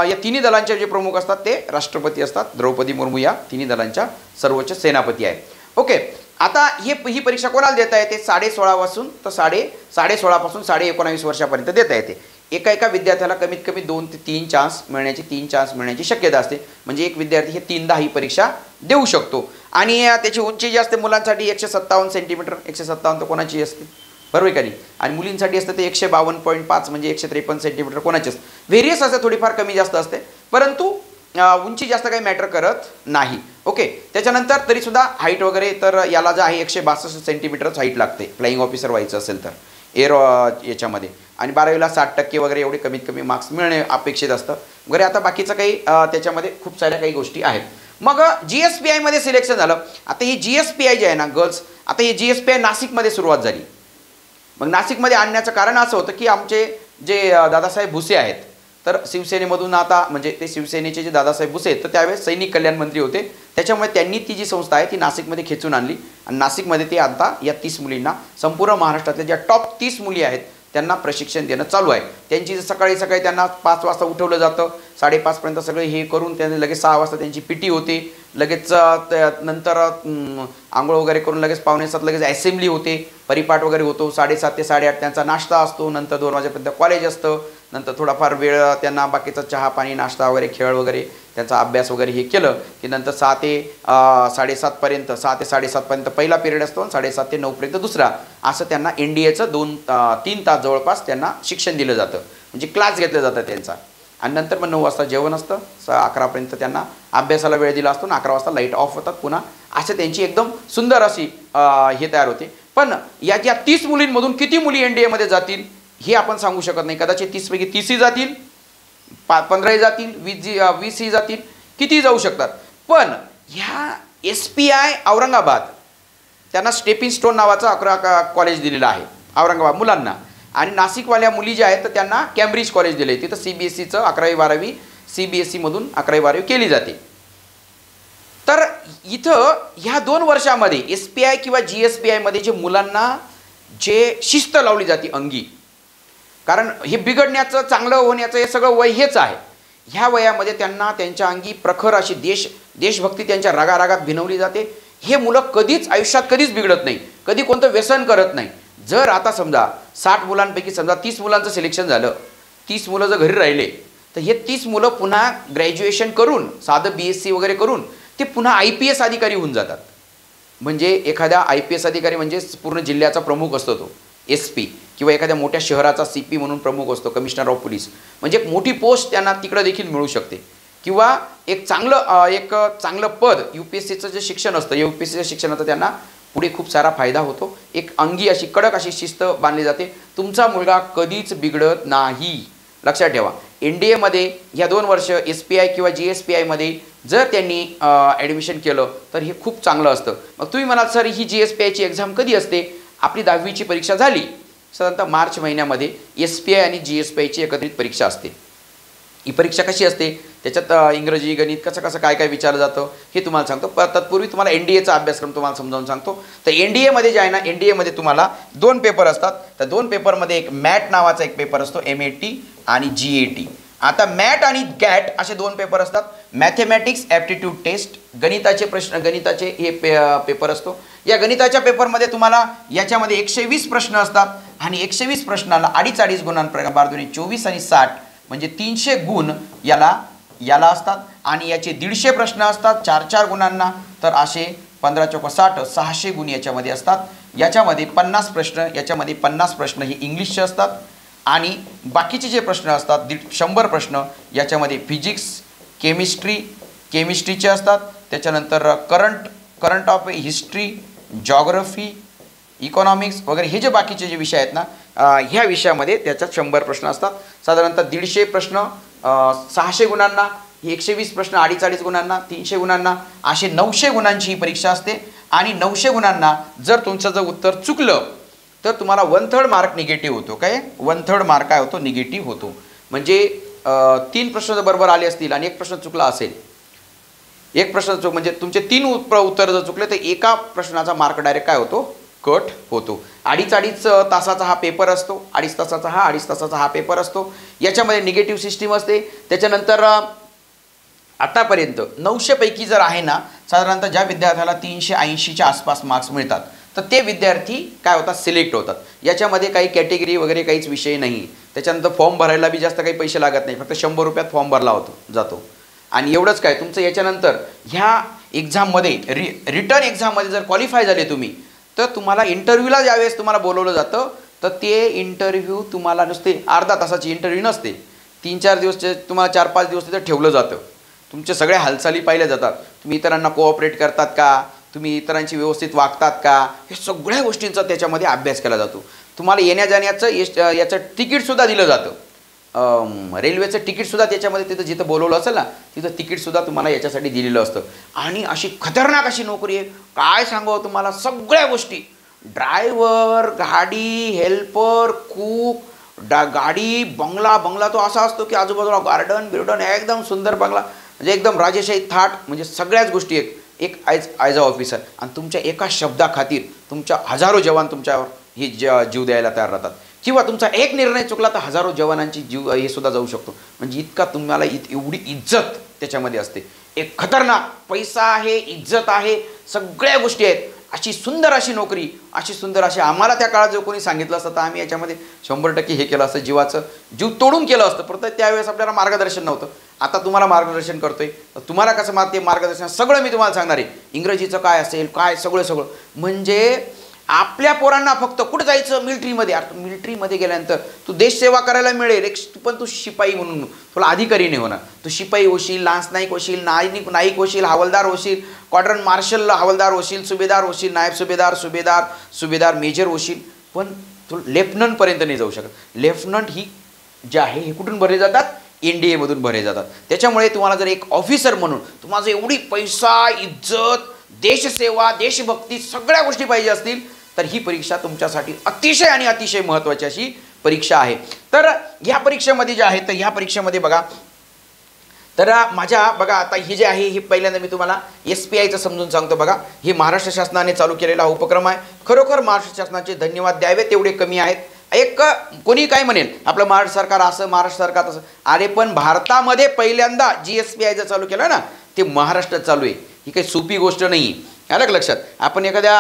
या तिन्ही दलांचे जे प्रमुख असतात ते राष्ट्रपती असतात. द्रौपदी मुर्मू या तिन्ही दलांच्या सर्वोच्च सेनापती आहेत. ओके, आता ही परीक्षा कोणाला देता येते? 16.5 पासून तर 16.5 पासून 19.5 वर्षापर्यंत देता येते. एका विद्यार्थ्याला कमीत कमी 2 ते 3 चान्स मिळण्याची शक्यता असते. म्हणजे एक विद्यार्थी हे 3दा ही परीक्षा देऊ शकतो. आणि त्याची उंची जी असते मुलांसाठी 157 सेंटीमीटर, 157 तर कोणाची असते, बरोबर आहे का नाही? आणि मुलींसाठी असतं ते 152.5 म्हणजे 153 सेंटीमीटर कोणाची असते. व्हेरियस असते, थोडीफार कमी जास्त असते, परंतु उंची जास्त काही मॅटर करत नाही. ओके, त्याच्यानंतर तरीसुद्धा हाईट वगैरे तर याला जे आहे 162 सेंटीमीटरच हाईट लागते फ्लाईंग ऑफिसर व्हायचं असेल तर एअर याच्यामध्ये. आणि 12वीला 60% वगैरे एवढे कमीत कमी मार्क्स मिळणे अपेक्षित असतं वगैरे. आता बाकीचं काही त्याच्यामध्ये खूप साऱ्या काही गोष्टी आहेत. मग GSPIमध्ये सिलेक्शन झालं. आता ही GSPI जे आहे ना गर्ल्स, आता ही GSPI नाशिकमध्ये सुरुवात झाली. मग नाशिकमध्ये आणण्याचं कारण असं होतं की आमचे जे दादासाहेब भुसे आहेत तर शिवसेनेमधून, आता म्हणजे ते शिवसेनेचे जे दादासाहेब भुसे आहेत तर त्यावेळेस सैनिक कल्याण मंत्री होते, त्याच्यामुळे त्यांनी ती जी संस्था आहे ती नाशिकमध्ये खेचून आणली आणि नाशिकमध्ये ते आता या 30 मुलींना, संपूर्ण महाराष्ट्रातल्या ज्या टॉप 30 मुली आहेत त्यांना प्रशिक्षण देणं चालू आहे. त्यांची सकाळी त्यांना 5 वाजता उठवलं जातं, 5:30पर्यंत सगळं हे करून त्यांनी लगेच 6 वाजता त्यांची PT होते, लगेच नंतर आंघोळ वगैरे करून लगेच 6:45 लगेच असेंब्ली होते, परिपाठ वगैरे होतो, 7:30 ते 8:30 त्यांचा नाश्ता असतो, नंतर 2 वाजेपर्यंत कॉलेज असतं, नंतर थोडाफार वेळ त्यांना बाकीचा चहा पाणी नाश्ता वगैरे खेळ वगैरे त्यांचा अभ्यास वगैरे हे केलं की नंतर 6 ते 7:30पर्यंत, 6 ते 7:30पर्यंत पहिला पिरियड असतो आणि 7:30 ते 9पर्यंत दुसरा, असं त्यांना NDAचं 2-3 तास जवळपास त्यांना शिक्षण दिलं जातं, म्हणजे क्लास घेतला जातं त्यांचा. आणि नंतर मग 9 वाजता जेवण असतं, 11पर्यंत त्यांना अभ्यासाला वेळ दिला असतो आणि 11 वाजता लाईट ऑफ होतात पुन्हा. असं त्यांची एकदम सुंदर अशी हे तयार होते. पण या 30 मुलींमधून किती मुली NDAमध्ये जातील हे आपण सांगू शकत नाही. कदाचित 30 पैकी 30ही जातील, 15ही जातील, 20ही जातील, कितीही जाऊ शकतात. पण ह्या SPI औरंगाबाद त्यांना स्टेपिंग स्टोन नावाचं 11 कॉलेज दिलेलं आहे औरंगाबाद मुलांना. आणि नाशिकवाल्या मुली ज्या आहेत तर त्यांना कॅम्ब्रिज कॉलेज दिलं आहे. तिथं CBSEचं 11वी-12वी CBSEमधून 11वी-12वी केली जाते. तर इथं ह्या 2 वर्षामध्ये SPI किंवा GSPIमध्ये जे मुलांना जे शिस्त लावली जाते अंगी, कारण हे बिघडण्याचं चांगलं होण्याचं हे सगळं वय हेच आहे. ह्या वयामध्ये त्यांना त्यांच्या अंगी प्रखर अशी देशभक्ती त्यांच्या रागारागात भिनवली जाते. हे मुलं कधीच आयुष्यात कधीच बिघडत नाही, कधी कोणतं व्यसन करत नाही. जर आता समजा 60 मुलांपैकी समजा 30 मुलांचं सिलेक्शन झालं, 30 मुलं जर घरी राहिले तर हे 30 मुलं पुन्हा ग्रॅज्युएशन करून, साधं BSc वगैरे करून ते पुन्हा IPS अधिकारी होऊन जातात. म्हणजे एखाद्या IPS अधिकारी म्हणजे पूर्ण जिल्ह्याचा प्रमुख असतो तो SP, किंवा एखाद्या मोठ्या शहराचा CP म्हणून प्रमुख असतो, कमिशनर ऑफ पोलीस. म्हणजे एक मोठी पोस्ट त्यांना तिकडं देखील मिळू शकते. किंवा एक चांगलं पद, UPSCचं जे शिक्षण असतं, UPSCच्या शिक्षणाचा त्यांना पुढे खूप सारा फायदा होतो. एक अंगी अशी कडक अशी शिस्त बांधली जाते. तुमचा मुलगा कधीच बिघडत नाही, लक्षात ठेवा. NDAमध्ये ह्या 2 वर्ष SPI किंवा GSPIमध्ये जर त्यांनी ॲडमिशन केलं तर हे खूप चांगलं असतं. मग तुम्ही म्हणाल सर ही GSPIची एक्झाम कधी असते? आपली 10वीची परीक्षा झाली साधारणतः मार्च महिन्यामध्ये SPI आणि GSPIची एकत्रित परीक्षा असते. ही परीक्षा कशी असते, त्याच्यात इंग्रजी गणित कसं काय विचारलं जातं हे तुम्हाला सांगतो. तत्पूर्वी तुम्हाला NDAचा अभ्यासक्रम तुम्हाला समजावून सांगतो. तर NDAमध्ये जे आहे ना, NDAमध्ये तुम्हाला 2 पेपर असतात. तर 2 पेपरमध्ये एक मॅट नावाचा एक पेपर असतो, MAT आणि GAT. आता मॅट आणि गॅट असे 2 पेपर असतात. मॅथेमॅटिक्स ॲप्टिट्यूड टेस्ट, गणिताचे हे पेपर असतो. या गणिताच्या पेपरमध्ये तुम्हाला याच्यामध्ये 120 प्रश्न असतात आणि 120 प्रश्नाला 2.5 गुणांप्रमाणे 24 आणि 60 म्हणजे 300 गुण याला याला असतात आणि याचे 150 प्रश्न असतात 4-4 गुणांना. तर असे 15 चौक 60 600 गुण याच्यामध्ये असतात. याच्यामध्ये 50 प्रश्न, याच्यामध्ये 50 प्रश्न हे इंग्लिशचे असतात आणि बाकीचे जे प्रश्न असतात 100 प्रश्न याच्यामध्ये फिजिक्स, केमिस्ट्रीचे असतात. त्याच्यानंतर current of history, geography, economics वगैरे हे जे बाकीचे जे विषय आहेत ना, ह्या विषयामध्ये त्याच्यात 100 प्रश्न असतात. साधारणतः 150 प्रश्न 600 गुणांना, 120 प्रश्न 2.5 गुणांना, 300 गुणांना, असे 900 गुणांची ही परीक्षा असते. आणि 900 गुणांना जर तुमचं जर उत्तर चुकलं तर तुम्हाला 1/3 मार्क निगेटिव्ह होतो. काय 1/3 मार्क काय होतो? निगेटिव्ह होतो. म्हणजे 3 प्रश्न जर बरोबर आले असतील आणि एक प्रश्न चुकला असेल, एक प्रश्न म्हणजे तुमचे 3 उत्तर जर चुकले तर एका प्रश्नाचा मार्क डायरेक्ट काय होतो? कट होतो. 2.5 तासाचा हा पेपर असतो. 2.5 तासाचा हा पेपर असतो. याच्यामध्ये निगेटिव्ह सिस्टीम असते. त्याच्यानंतर आतापर्यंत 900 पैकी जर आहे ना, साधारणतः ज्या विद्यार्थ्याला 380च्या आसपास मार्क्स मिळतात तर ते विद्यार्थी काय होतात? सिलेक्ट होतात. याच्यामध्ये काही कॅटेगरी वगैरे काहीच विषय नाही. त्याच्यानंतर फॉर्म भरायला बी जास्त काही पैसे लागत नाही. फक्त 100 रुपयात फॉर्म भरला जातो. आणि एवढंच काय, तुमचं याच्यानंतर ह्या एक्झाममध्ये रिटर्न एक्झाममध्ये जर क्वालिफाय झाले तुम्ही तर तुम्हाला इंटरव्ह्यूला ज्यावेळेस तुम्हाला बोलवलं जातं तर ते इंटरव्ह्यू तुम्हाला नुसते अर्धा तासाची इंटरव्ह्यू नसते. 3-4 दिवस तुम्हाला 4-5 दिवस तिथं ठेवलं जातं. तुमच्या सगळ्या हालचाली पाहिल्या जातात. तुम्ही इतरांना कोऑपरेट करतात का, तुम्ही इतरांची व्यवस्थित वागतात का, हे सगळ्या गोष्टींचा त्याच्यामध्ये अभ्यास केला जातो. तुम्हाला येण्या जाण्याचं याचं तिकीटसुद्धा दिलं जातं. रेल्वेचं तिकीटसुद्धा त्याच्यामध्ये तिथं जिथं बोलवलं असेल ना तिथं तिकीटसुद्धा तुम्हाला याच्यासाठी दिलेलं असतं. आणि अशी खतरनाक अशी नोकरी आहे, काय सांगावं तुम्हाला. सगळ्या गोष्टी, ड्रायव्हर, गाडी, हेल्पर, कूक, गाडी, बंगला तो असा असतो की आजूबाजूला गार्डन एकदम सुंदर बंगला, म्हणजे एकदम राजेशाही थाट, म्हणजे सगळ्याच गोष्टी एक ॲज अ ऑफिसर. आणि तुमच्या एका शब्दाखातीर तुमच्या हजारो जवान तुमच्यावर हे जीव द्यायला तयार राहतात. किंवा तुमचा एक निर्णय चुकला तर हजारो जवानांची जीव हे सुद्धा जाऊ शकतो. म्हणजे इतका तुम्हाला एवढी इज्जत त्याच्यामध्ये असते. एक खतरनाक पैसा आहे, इज्जत आहे, सगळ्या गोष्टी आहेत. अशी सुंदर अशी नोकरी, अशी सुंदर अशी आम्हाला त्या काळात जो कोणी सांगितलं असतं तर आम्ही याच्यामध्ये 100% हे केलं असतं, जीव तोडून केलं असतं. परत त्यावेळेस आपल्याला मार्गदर्शन नव्हतं. आता तुम्हाला मार्गदर्शन करतोय. तुम्हाला कसं ते मार्गदर्शन सगळं मी तुम्हाला सांगणार आहे. इंग्रजीचं काय असेल, काय सगळं म्हणजे आपल्या पोरांना फक्त कुठं जायचं? मिलिटरीमध्ये. मिलिटरीमध्ये गेल्यानंतर तू देशसेवा करायला मिळेल, पण तू शिपाई म्हणून तुला अधिकारी नाही होणार. तू शिपाई होशील, लान्स नाईक होशील, नाईक होशील, हवालदार होशील, क्वाड्रन मार्शल हवालदार होशील, सुभेदार होशील, नायब सुभेदार मेजर होशील, पण तू लेफ्टनंटपर्यंत नाही जाऊ शकत. लेफ्टनंट ही जे आहे हे कुठून भरले जातात? NDA मधून भरले जातात. त्याच्यामुळे तुम्हाला जर एक ऑफिसर म्हणून तुम्हाला एवढी पैसा, इज्जत, देशसेवा, देशभक्ती सगळ्या गोष्टी पाहिजे असतील तर ही परीक्षा तुमच्यासाठी अतिशय आणि अतिशय महत्त्वाची अशी परीक्षा आहे. तर ह्या परीक्षेमध्ये जे आहे तर ह्या परीक्षेमध्ये बघा, तर बघा आता हे जे आहे हे पहिल्यांदा मी तुम्हाला SPIचं समजून सांगतो. बघा, हे महाराष्ट्र शासनाने चालू केलेला हा उपक्रम आहे. खरोखर महाराष्ट्र शासनाचे धन्यवाद द्यावे तेवढे कमी आहेत. एक कोणी काय म्हणेल आपलं महाराष्ट्र सरकार असं, महाराष्ट्र सरकार तसं. अरे पण भारतामध्ये पहिल्यांदा SPIचं चालू केलं ना ते महाराष्ट्रात चालू आहे. ही काही सोपी गोष्ट नाही. आलं लक्षात. आपण एखाद्या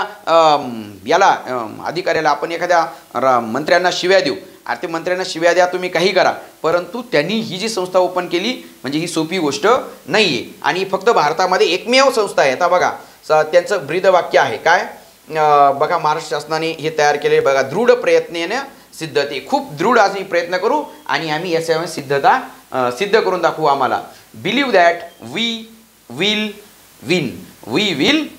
अधिकाऱ्याला, आपण एखाद्या मंत्र्यांना शिव्या देऊ, ते मंत्र्यांना शिव्या द्या, तुम्ही काही करा, परंतु त्यांनी ही जी संस्था ओपन केली म्हणजे ही सोपी गोष्ट नाही आहे. आणि फक्त भारतामध्ये एकमेव संस्था आहे. आता बघा त्यांचं ब्रीदवाक्य आहे काय, बघा महाराष्ट्र शासनाने हे तयार केले. बघा, दृढ प्रयत्नाने सिद्धते. खूप दृढ असे प्रयत्न करू आणि आम्ही याच्या सिद्ध करून दाखवू. आम्हाला believe that we will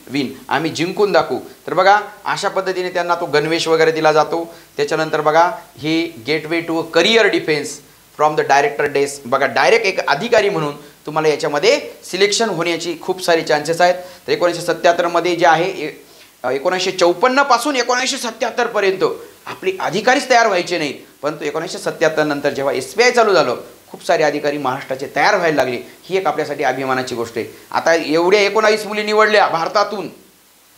win, आम्ही जिंकून दाखवू. तर बघा अशा पद्धतीने त्यांना तो गणवेश वगैरे दिला जातो. त्याच्यानंतर बघा हे gateway to career defence from the director desk. बघा डायरेक्ट एक अधिकारी म्हणून तुम्हाला याच्यामध्ये सिलेक्शन होण्याची खूप सारे चान्सेस आहेत. तर 1977 मध्ये जे आहे 1954 पासून 1977 पर्यंत आपले अधिकारीच तयार व्हायचे नाहीत. परंतु 1977 नंतर जेव्हा SPI चालू झालं खूप सारे अधिकारी महाराष्ट्राचे तयार व्हायला लागले. ही एक आपल्यासाठी अभिमानाची गोष्ट आहे. आता एवढ्या 19 मुली निवडल्या भारतातून,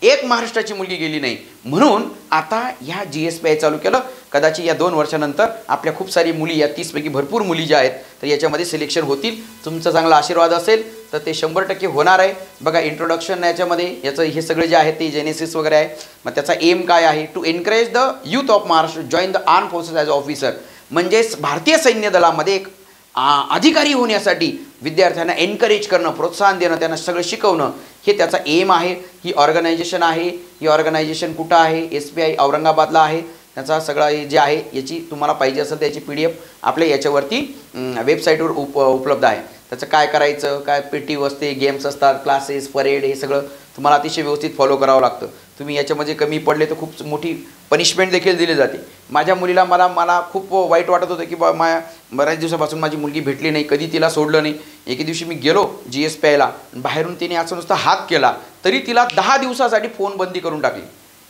एक महाराष्ट्राची मुलगी गेली नाही. म्हणून आता ह्या SPI चालू केलं. कदाचित या 2 वर्षानंतर आपल्या खूप सारी मुली, या 30 पैकी भरपूर मुली ज्या आहेत तर याच्यामध्ये सिलेक्शन होतील. तुमचा चांगला आशीर्वाद असेल तर ते 100% होणार आहे. बघा इंट्रोडक्शन याच्यामध्ये याचं हे सगळे जे आहे ते जेनेसिस वगैरे आहे. मग त्याचा एम काय आहे? To encourage the youth of Maharashtra join the arm forces as officer. म्हणजेच भारतीय सैन्य दलामध्ये एक अधिकारी होण्यासाठी विद्यार्थ्यांना एनकरेज करणं, प्रोत्साहन देणं, त्यांना सगळं शिकवणं, हे त्याचा एम आहे. ही ऑर्गनायझेशन आहे. ही ऑर्गनायझेशन कुठं आहे? SBI औरंगाबादला आहे. त्याचा सगळा जे आहे याची तुम्हाला पाहिजे असेल त्याची PDF आपल्या याच्यावरती वेबसाईटवर उपलब्ध आहे. त्याचं काय करायचं, काय PT असते, गेम्स असतात, क्लासेस, परेड, हे सगळं तुम्हाला अतिशय व्यवस्थित फॉलो करावं लागतं. तुम्ही याच्यामध्ये कमी पडले तर खूप मोठी पनिशमेंट देखील दिली जाते. माझ्या मुलीला मला खूप वाईट वाटत होतं की बऱ्याच दिवसापासून माझी मुलगी भेटली नाही, कधी तिला सोडलं नाही. एके दिवशी मी गेलो GSPIला, बाहेरून तिने असं नुसता हात केला तरी तिला 10 दिवसासाठी फोन बंदी करून टाकली.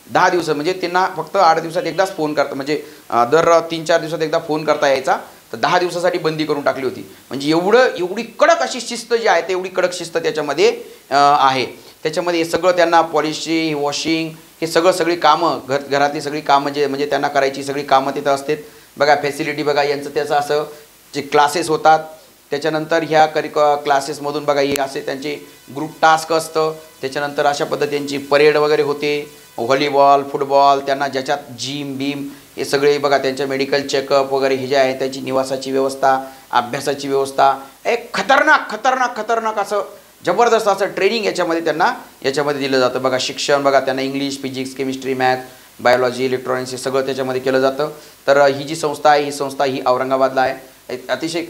10 दिवस म्हणजे त्यांना फक्त 8 दिवसात एकदाच फोन करता, म्हणजे दर 3-4 दिवसात एकदा फोन करता यायचा, तर 10 दिवसासाठी बंदी करून टाकली होती. म्हणजे एवढी कडक अशी शिस्त जी आहे तेवढी कडक शिस्त त्याच्यामध्ये आहे. त्याच्यामध्ये हे सगळं त्यांना पॉलिशिंग, वॉशिंग, हे सगळी कामं, घरातली सगळी कामं जे म्हणजे त्यांना करायची सगळी कामं तिथं असतात. बघा फॅसिलिटी बघा यांचं, त्याचं असं जे क्लासेस होतात. त्याच्यानंतर ह्या क्लासेसमधून बघा हे असे त्यांचे ग्रुप टास्क असतं. त्याच्यानंतर अशा पद्धतींची परेड वगैरे होते, व्हॉलीबॉल, फुटबॉल, त्यांना ज्याच्यात जिम हे सगळे बघा, त्यांच्या मेडिकल चेकअप वगैरे हे जे आहे, त्यांची निवासाची व्यवस्था, अभ्यासाची व्यवस्था, एक खतरनाक असं जबरदस्त असं ट्रेनिंग याच्यामध्ये दिलं जातं. बघा शिक्षण बघा, त्यांना English, physics, chemistry, math, biology, electronics हे सगळं त्याच्यामध्ये केलं जातं. तर ही जी संस्था आहे, ही औरंगाबादला आहे. अतिशय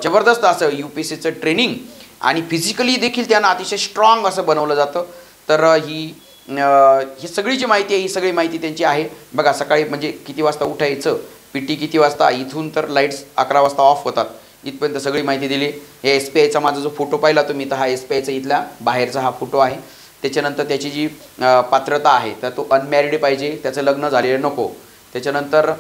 जबरदस्त असं UPSCचं ट्रेनिंग आणि फिजिकली देखील त्यांना अतिशय स्ट्रॉंग असं बनवलं जातं. तर ही सगळी जी माहिती आहे, ही सगळी माहिती त्यांची आहे. बघा सकाळी म्हणजे किती वाजता उठायचं, PT किती वाजता, इथून तर लाईट्स 11 वाजता ऑफ होतात, इथपर्यंत सगळी माहिती दिली. हे SBIचा माझा जो फोटो पाहिला तुम्ही, तर हा SBIचा इथला बाहेरचा हा फोटो आहे. त्याच्यानंतर त्याची जी पात्रता आहे तर तो अनमॅरिड पाहिजे, त्याचं लग्न झालेलं नको. त्याच्यानंतर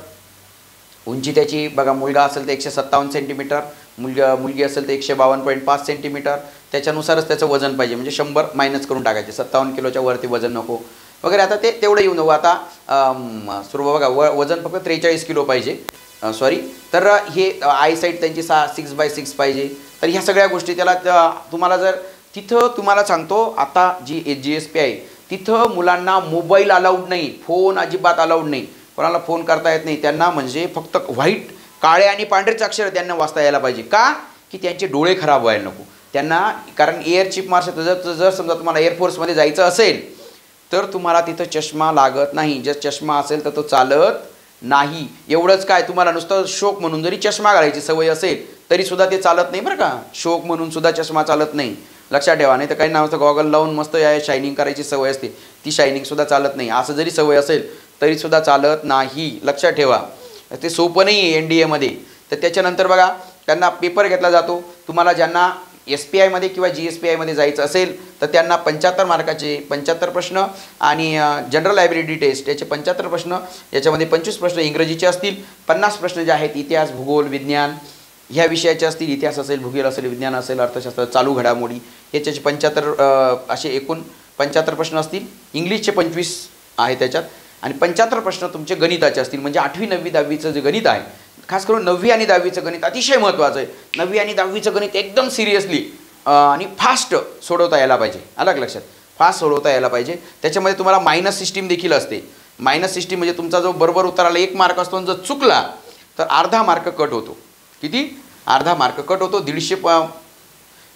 उंची त्याची बघा, मुलगा असेल तर 157 सेंटीमीटर, मुलगी असेल तर 152.5 सेंटीमीटर. त्याच्यानुसारच त्याचं वजन पाहिजे, म्हणजे 100 मायनस करून टाकायचे, 57 किलोच्या वरती वजन नको वगैरे. आता ते तेवढं येऊ नको. आता सुरू बघा, वजन फक्त 43 किलो पाहिजे, सॉरी. तर हे आयसाईट त्यांची 6x6 पाहिजे. तर ह्या सगळ्या गोष्टी त्याला तुम्हाला जर तिथं तुम्हाला सांगतो, आता जी GSPI तिथं मुलांना मोबाईल अलाउड नाही, फोन अजिबात अलाउड नाही, कोणाला फोन करता येत नाही त्यांना. म्हणजे फक्त व्हाईट, काळे आणि पांढरेच अक्षर त्यांना वाचता यायला पाहिजे. का की त्यांचे डोळे खराब व्हायला नको त्यांना. कारण एअर चीफ मार्शल जर समजा तुम्हाला एअरफोर्समध्ये जायचं असेल तर तुम्हाला तिथं चष्मा लागत नाही. जर चष्मा असेल तर तो चालत नाही. एवढंच काय, तुम्हाला नुसतं शौक म्हणून जरी चष्मा घालायची सवय असेल तरीसुद्धा ते चालत नाही बरं का. शौक म्हणून सुद्धा चष्मा चालत नाही, लक्षात ठेवा. नाही तर काही नावाचं गॉगल लावून मस्त शायनिंग करायची सवय असते, ती शायनिंगसुद्धा चालत नाही. असं जरी सवय असेल तरीसुद्धा चालत नाही, लक्षात ठेवा. ते सोपं नाही आहे NDAमध्ये. तर त्याच्यानंतर बघा त्यांना पेपर घेतला जातो. तुम्हाला ज्यांना SPIमध्ये किंवा GSPIमध्ये जायचं असेल तर त्यांना 75 मार्काचे 75 प्रश्न आणि जनरल ॲबिलिटी टेस्ट याचे 75 प्रश्न, याच्यामध्ये 25 प्रश्न इंग्रजीचे असतील, 50 प्रश्न जे आहेत इतिहास, भूगोल, विज्ञान ह्या विषयाचे असतील. इतिहास असेल, भूगोल असेल, विज्ञान असेल, अर्थशास्त्र, चालू घडामोडी याच्याचे 75 असे एकूण 75 प्रश्न असतील. इंग्लिशचे 25 आहे त्याच्यात आणि 75 प्रश्न तुमचे गणिताचे असतील. म्हणजे 8वी 9वी 10वीचं जे गणित आहे, खास करून 9वी आणि 10वीचं गणित अतिशय महत्त्वाचं आहे. 9वी आणि 10वीचं गणित एकदम सिरियसली आणि फास्ट सोडवता यायला पाहिजे. अलग लक्षात, फास्ट सोडवता यायला पाहिजे. त्याच्यामध्ये तुम्हाला मायनस सिस्टीम देखील असते. मायनस सिस्टीम म्हणजे तुमचा जो बरोबर उत्तराला 1 मार्क असतो आणि जर चुकला तर अर्धा मार्क कट होतो. किती? अर्धा मार्क कट होतो.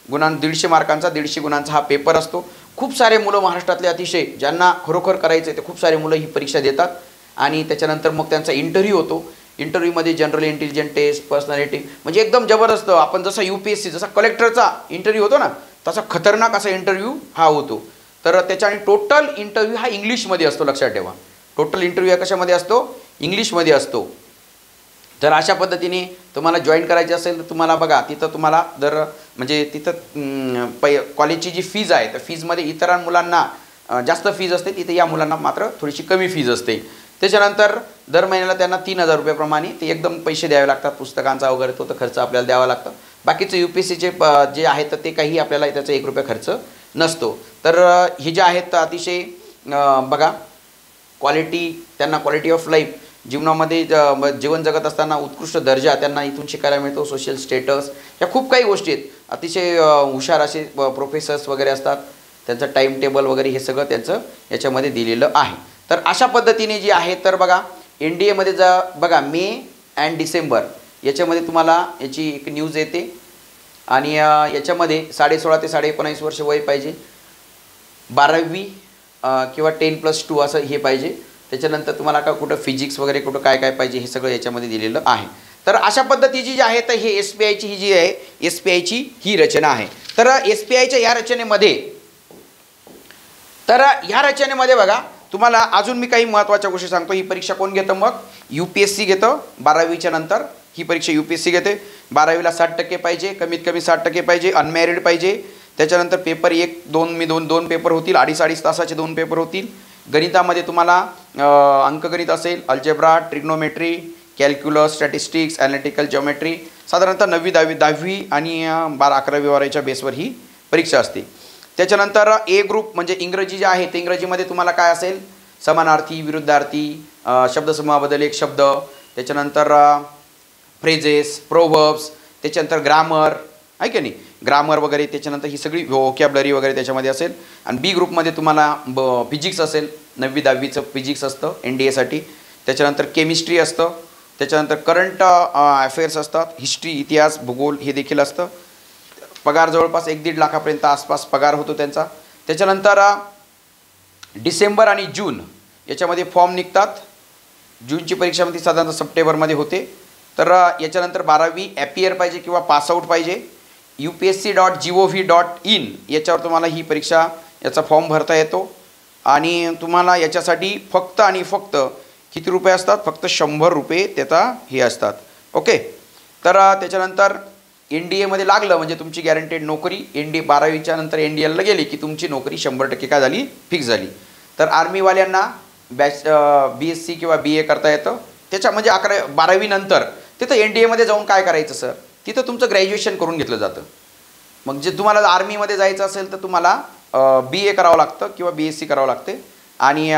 150 मार्कांचा 150 गुणांचा हा पेपर असतो. खूप सारे मुलं महाराष्ट्रातले अतिशय ज्यांना खरोखर करायचं आहे ते खूप सारे मुलं ही परीक्षा देतात आणि त्याच्यानंतर मग त्यांचा इंटरव्ह्यू होतो. इंटरव्ह्यूमध्ये जनरल इंटेलिजन्स टेस्ट, पर्सनॅलिटी, म्हणजे एकदम जबरदस्त. आपण जसा UPSC जसा कलेक्टरचा इंटरव्ह्यू होतो ना, तसा खतरनाक असा इंटरव्ह्यू हा होतो. तर त्याच्या आणि टोटल इंटरव्ह्यू हा इंग्लिशमध्ये असतो, लक्षात ठेवा. टोटल इंटरव्ह्यू हा कशामध्ये असतो? इंग्लिशमध्ये असतो. तर अशा पद्धतीने तुम्हाला जॉईन करायचे असेल तर तुम्हाला बघा तिथं तुम्हाला जर म्हणजे तिथं कॉलेजची जी फीज आहे तर फीजमध्ये इतर मुलांना जास्त फीज असते, तिथे या मुलांना मात्र थोडीशी कमी फीज असते. त्याच्यानंतर दर महिन्याला त्यांना 3000 रुपयाप्रमाणे ते एकदम पैसे द्यावे लागतात. पुस्तकांचा वगैरे तो तर खर्च आपल्याला द्यावा लागतो. बाकीचं UPSCचे जे आहे तर ते काही आपल्याला त्याचा 1 रुपया खर्च नसतो. तर हे जे आहेत अतिशय बघा क्वालिटी, त्यांना क्वालिटी ऑफ लाईफ जीवनामध्ये जीवन जगत असताना उत्कृष्ट दर्जा त्यांना इथून शिकायला मिळतो. सोशल स्टेटस या खूप काही गोष्टी आहेत. अतिशय हुशार असे प्रोफेसर्स वगैरे असतात, त्यांचं टाईम टेबल वगैरे हे सगळं त्यांचं याच्यामध्ये दिलेलं आहे. तर अशा पद्धतीने जी आहे तर बघा NDAमध्ये बघा मे अँड डिसेंबर याच्यामध्ये तुम्हाला याची एक न्यूज येते. आणि याच्यामध्ये 16.5 ते 19.5 वर्ष वय पाहिजे, 12वी किंवा 10+2 असं हे पाहिजे. त्याच्यानंतर तुम्हाला का कुठं फिजिक्स वगैरे कुठं काय काय पाहिजे हे सगळं याच्यामध्ये दिलेलं आहे. तर अशा पद्धतीची जी आहे तर हे SPIची ही जी आहे SPIची ही रचना आहे. तर SPIच्या ह्या रचनेमध्ये बघा तुम्हाला अजून मी काही महत्त्वाच्या गोष्टी सांगतो. ही परीक्षा कोण घेतं मग? UPSC घेतं 12वीच्या नंतर. ही परीक्षा UPSC घेते. 12वीला 60% पाहिजे, कमीत कमी 60% पाहिजे, अनमॅरिड पाहिजे. त्याच्यानंतर पेपर 1-2 पेपर होतील, 2.5 तासाचे 2 पेपर होतील. गणितामध्ये तुम्हाला अंकगणित असेल, algebra, trigonometry, calculus, statistics, analytical geometry. साधारणतः 9वी 10वी आणि 12-11वी बेसवर ही परीक्षा असते. त्याच्यानंतर ए ग्रुप म्हणजे इंग्रजी जे आहे ते इंग्रजीमध्ये तुम्हाला काय असेल? समानार्थी, विरुद्धार्थी, शब्दसमूहाबद्दल एक शब्द, त्याच्यानंतर फ्रेजेस, प्रोव्हर्ब्स, त्याच्यानंतर ग्रामर आहे की नाही, ग्रामर वगैरे. त्याच्यानंतर ही सगळी व्होकॅब्लरी वगैरे त्याच्यामध्ये असेल. आणि बी ग्रुपमध्ये तुम्हाला फिजिक्स असेल, 9वी 10वीचं फिजिक्स असतं NDAसाठी. त्याच्यानंतर केमिस्ट्री असतं, त्याच्यानंतर करंट अफेअर्स असतात, हिस्ट्री, इतिहास, भूगोल हे देखील असतं. पगार जवळपास 1-1.5 लाखापर्यंत आसपास पगार होतो त्यांचा. त्याच्यानंतर डिसेंबर आणि जून याच्यामध्ये फॉर्म निघतात. जूनची परीक्षामध्ये साधारणतः सप्टेंबरमध्ये होते. तर याच्यानंतर 12वी ॲपियर पाहिजे किंवा पासआउट पाहिजे. upsc.gov.in याच्यावर तुम्हाला ही परीक्षा याचा फॉर्म भरता येतो. आणि तुम्हाला याच्यासाठी फक्त आणि फक्त किती रुपये असतात? फक्त 100 रुपये त्याचा हे असतात. ओके. तर त्याच्यानंतर NDAमध्ये लागलं म्हणजे तुमची गॅरंटेड नोकरी. 12वीच्या नंतर NDAला गेली की तुमची नोकरी 100% काय झाली? फिक्स झाली. तर आर्मीवाल्यांना BSc किंवा BA करता येतं. त्याच्या म्हणजे 12वी नंतर तिथं NDAमध्ये जाऊन काय करायचं सर? तिथं तुमचं ग्रॅज्युएशन करून घेतलं जातं. मग जे तुम्हाला आर्मीमध्ये जायचं असेल तर तुम्हाला BA करावं लागतं किंवा BSc करावं लागते. आणि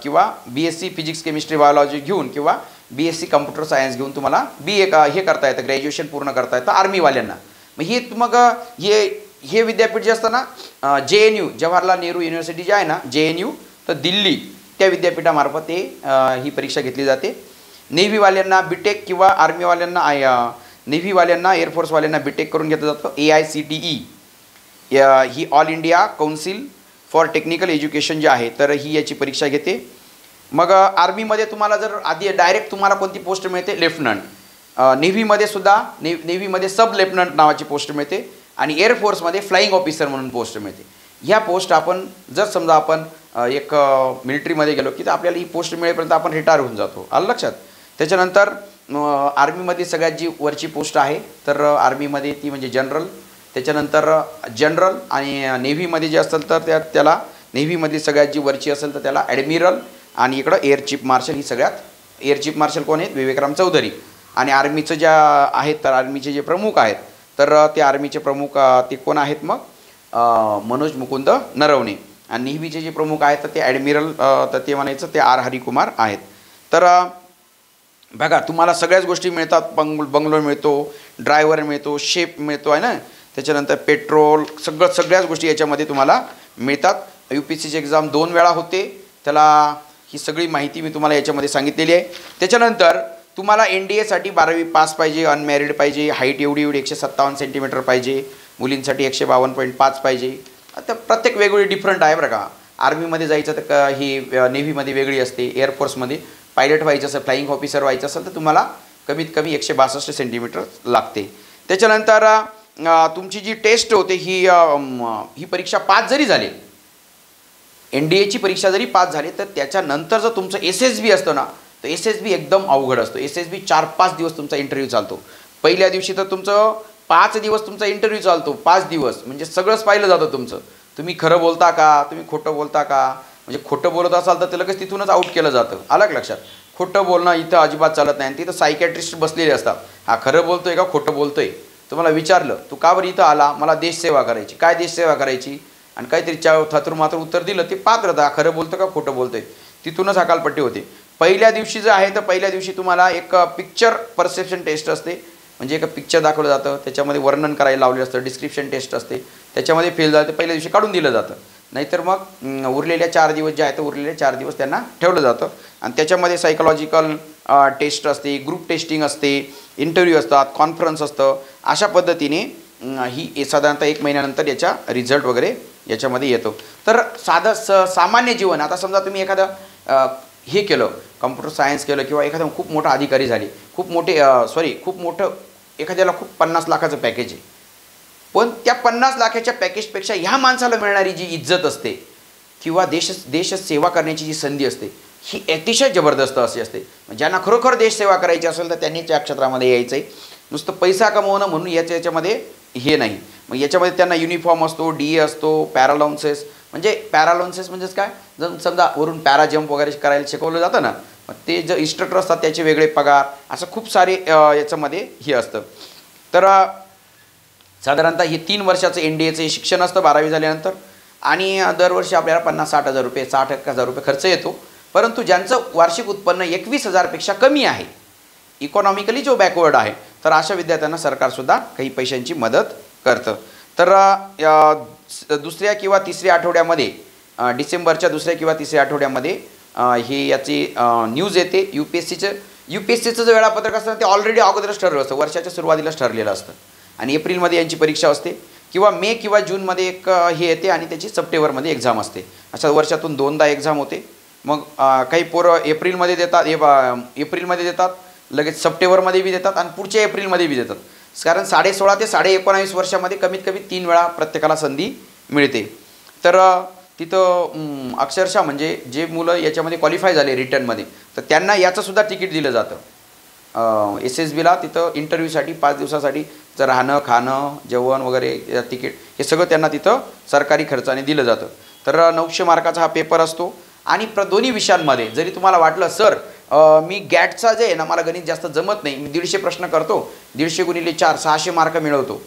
किंवा BSc फिजिक्स, केमिस्ट्री, बायोलॉजी घेऊन किंवा BSc कम्प्युटर सायन्स घेऊन तुम्हाला BA हे करता येतं, ग्रॅज्युएशन पूर्ण करता येतं आर्मीवाल्यांना. मग हे विद्यापीठ जे असतं ना, JNU जवाहरलाल नेहरू युनिव्हर्सिटी जे आहे ना, JNU, तर दिल्ली त्या विद्यापीठामार्फत ही परीक्षा घेतली जाते. नेव्हीवाल्यांना बीटेक किंवा आर्मीवाल्यांना नेव्हीवाल्यांना एअरफोर्सवाल्यांना बीटेक करून घेतलं जातं. AICTE he all India council for technical education जे आहे तर ही याची परीक्षा घेते. मग आर्मीमध्ये तुम्हाला जर आधी डायरेक्ट तुम्हाला कोणती पोस्ट मिळते? लेफ्टनंट. नेव्हीमध्ये सुद्धा नेव्हीमध्ये सब लेफ्टनंट नावाची पोस्ट मिळते. आणि एअरफोर्समध्ये फ्लाईंग ऑफिसर म्हणून पोस्ट मिळते. ह्या पोस्ट आपण जर समजा आपण एक मिलिटरीमध्ये गेलो की तर आपल्याला ही पोस्ट मिळेपर्यंत आपण रिटायर होऊन जातो. आलं लक्षात? त्याच्यानंतर आर्मीमध्ये सगळ्यात जी वरची पोस्ट आहे तर आर्मीमध्ये ती म्हणजे जनरल. त्याच्यानंतर जनरल. आणि नेव्हीमध्ये जे असेल तर त्याला नेव्हीमधली सगळ्यात जी वरची असेल तर त्याला ॲडमिरल. आणि इकडं एअर चीफ मार्शल. ही सगळ्यात एअर चीफ मार्शल कोण आहेत? विवेकराम चौधरी. आणि आर्मीचं ज्या आहेत तर आर्मीचे जे प्रमुख आहेत तर ते आर्मीचे प्रमुख ते कोण आहेत मग? मनोज मुकुंद नरवणे. आणि नेव्हीचे जे प्रमुख आहेत तर ते ॲडमिरल तर ते म्हणायचं ते R. हरिकुमार आहेत. तर बघा तुम्हाला सगळ्याच गोष्टी मिळतात. बंगलो मिळतो, ड्रायव्हर मिळतो, शेफ मिळतो आहे ना. त्याच्यानंतर पेट्रोल सगळ्याच गोष्टी याच्यामध्ये तुम्हाला मिळतात. UPSCची एक्झाम 2 वेळा होते. त्याला ही सगळी माहिती मी तुम्हाला याच्यामध्ये सांगितलेली आहे. त्याच्यानंतर तुम्हाला NDAसाठी 12वी पास पाहिजे, अनमॅरिड पाहिजे, हाईट एवढी 157 सेंटीमीटर पाहिजे, मुलींसाठी 152.5 पाहिजे. आता प्रत्येक वेगवेगळी डिफरंट आहे बरं का. आर्मीमध्ये जायचं तर ही नेव्हीमध्ये वेगळी असते. एअरफोर्समध्ये पायलट व्हायचं असेल, फ्लाईंग ऑफिसर व्हायचं असेल तर तुम्हाला कमीत कमी 162 सेंटीमीटर लागते. त्याच्यानंतर तुमची जी टेस्ट होते ही परीक्षा पास जरी झाली, NDAची परीक्षा जरी पास झाली तर त्याच्यानंतर जर तुमचं SSB असतं ना तर SSB एकदम अवघड असतो. SSB 4-5 दिवस तुमचा इंटरव्ह्यू चालतो. पहिल्या दिवशी तर तुमचं 5 दिवस तुमचा इंटरव्ह्यू चालतो. 5 दिवस म्हणजे सगळंच पाहिलं जातं तुमचं. तुम्ही खरं बोलता का, तुम्ही खोटं बोलता का. म्हणजे खोटं बोलत असाल तर ते लगेच तिथूनच आऊट केलं जातं. आलं का लक्षात? खोटं बोलणं इथं अजिबात चालत नाही. आणि तिथं सायकॅट्रिस्ट बसलेले असतात. हा खरं बोलतोय का खोटं बोलतोय. तुम्हाला विचारलं तू का बरं इथं आला? मला देशसेवा करायची. काय देशसेवा करायची? आणि काहीतरी थातूर उत्तर दिलं ते पात्रता खरं बोलतं का खोटं बोलतोय. तिथूनच हकालपट्टी होते. पहिल्या दिवशी जे आहे तर पहिल्या दिवशी तुम्हाला एक पिक्चर परसेप्शन टेस्ट असते. म्हणजे एक पिक्चर दाखवलं जातं, त्याच्यामध्ये वर्णन करायला लावलेलं असतं, डिस्क्रिप्शन टेस्ट असते. त्याच्यामध्ये फेल झालं तर पहिल्या दिवशी काढून दिलं जातं. नाहीतर मग उरलेल्या 4 दिवस जे आहेत तर उरलेल्या 4 दिवस त्यांना ठेवलं जातं. आणि त्याच्यामध्ये सायकोलॉजिकल टेस्ट असते, ग्रुप टेस्टिंग असते, इंटरव्ह्यू असतात, कॉन्फरन्स असतं. अशा पद्धतीने ही साधारणतः 1 महिन्यानंतर याचा रिझल्ट वगैरे याच्यामध्ये येतो. तर साधं सामान्य जीवन, आता समजा तुम्ही एखादं हे केलं, कम्प्युटर सायन्स केलं किंवा एखादा खूप मोठा अधिकारी झाले, खूप मोठं एखाद्याला खूप 50 लाखाचं पॅकेज आहे, पण त्या 50 लाखाच्या पॅकेजपेक्षा ह्या माणसाला मिळणारी जी इज्जत असते किंवा देश सेवा करण्याची जी संधी असते ही अतिशय जबरदस्त अशी असते. ज्यांना खरोखर देश सेवा करायची असेल तर त्यांनी त्या क्षेत्रामध्ये यायचं आहे. नुसतं पैसा कमवणं म्हणून याच्यामध्ये हे नाही. मग याच्यामध्ये त्यांना युनिफॉर्म असतो, DA असतो, पॅरालाउन्सेस म्हणजेच काय, जर समजा वरून पॅरा जम्प वगैरे करायला शिकवलं जातं ना, मग ते जे इन्स्ट्रक्टर असतात त्याचे वेगळे पगार, असं खूप सारे याच्यामध्ये हे असतं. तर साधारणतः हे 3 वर्षाचं NDAचं शिक्षण असतं 12वी झाल्यानंतर, आणि दरवर्षी आपल्याला 50-60 हजार रुपये 60,000 रुपये खर्च येतो. परंतु ज्यांचं वार्षिक उत्पन्न 21,000पेक्षा कमी आहे, इकॉनॉमिकली जो बॅकवर्ड आहे, तर अशा विद्यार्थ्यांना सरकारसुद्धा काही पैशांची मदत करतं. तर दुसऱ्या किंवा तिसऱ्या आठवड्यामध्ये, डिसेंबरच्या दुसऱ्या किंवा तिसऱ्या आठवड्यामध्ये हे याची न्यूज येते. UPSCचं जे वेळापत्रक असतं ते ऑलरेडी अगोदरच ठरलं असतं, वर्षाच्या सुरुवातीलाच ठरलेलं असतं, आणि एप्रिलमध्ये यांची परीक्षा असते, किंवा मे किंवा जूनमध्ये एक हे येते, आणि त्याची सप्टेंबरमध्ये एक्झाम असते. अशा वर्षातून 2दा एक्झाम होते. मग काही पोरं एप्रिलमध्ये देतात, लगेच सप्टेंबरमध्ये बी देतात, आणि पुढच्या एप्रिलमध्ये बी देतात. कारण 16.5 ते 19.5 वर्षामध्ये कमीत कमी 3 वेळा प्रत्येकाला संधी मिळते. तर तिथं अक्षरशः म्हणजे जे मुलं याच्यामध्ये क्वालिफाय झाले रिटर्नमध्ये, तर त्यांना याचंसुद्धा तिकीट दिलं जातं. SSBला तिथं इंटरव्ह्यूसाठी 5 दिवसासाठी राहणं, खाणं, जेवण वगैरे तिकीट हे सगळं त्यांना तिथं सरकारी खर्चाने दिलं जातं. तर 900 मार्काचा हा पेपर असतो. आणि दोन्ही विषयांमध्ये जरी तुम्हाला वाटलं सर मी गॅटचा जे आहे ना, मला गणित जास्त जमत नाही, मी 150 प्रश्न करतो, 150 गुणिले 4 600 मार्क मिळवतो,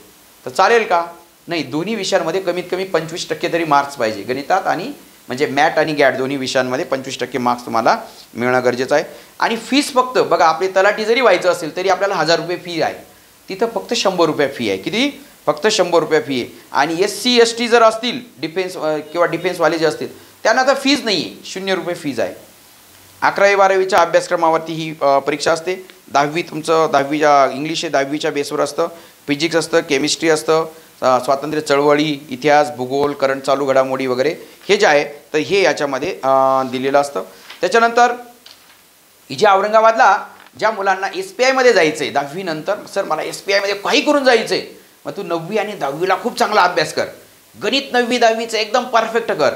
तर चालेल का? नाही, दोन्ही विषयांमध्ये कमीत कमी 25% तरी मार्क्स पाहिजे. गणितात आणि म्हणजे मॅट आणि गॅट दोन्ही विषयांमध्ये 25% मार्क्स तुम्हाला मिळणं गरजेचं आहे. आणि फीस फक्त बघा, आपली तलाठी जरी व्हायचं असेल तरी आपल्याला 1000 रुपये फी आहे, तिथं फक्त 100 रुपये फी आहे. किती? फक्त 100 रुपये फी आहे. आणि SC ST जर असतील, डिफेन्स किंवा डिफेन्सवाले जे असतील, त्यांना तर फीज नाही आहे, 0 रुपये फीज आहे. 11वी-12वीच्या अभ्यासक्रमावरती ही परीक्षा असते. 10वी तुमचं 10वीच्या इंग्लिश हे 10वीच्या बेसवर असतं, फिजिक्स असतं, केमिस्ट्री असतं, स्वातंत्र्य चळवळी, इतिहास, भूगोल, करंट चालू घडामोडी वगैरे हे जे आहे तर हे याच्यामध्ये दिलेलं असतं. त्याच्यानंतर जे औरंगाबादला ज्या मुलांना SPIमध्ये जायचं आहे 10वी नंतर, सर मला SPIमध्ये काही करून जायचं आहे, मग तू 9वी आणि 10वीला खूप चांगला अभ्यास कर. गणित 9वी-10वीचं एकदम परफेक्ट कर,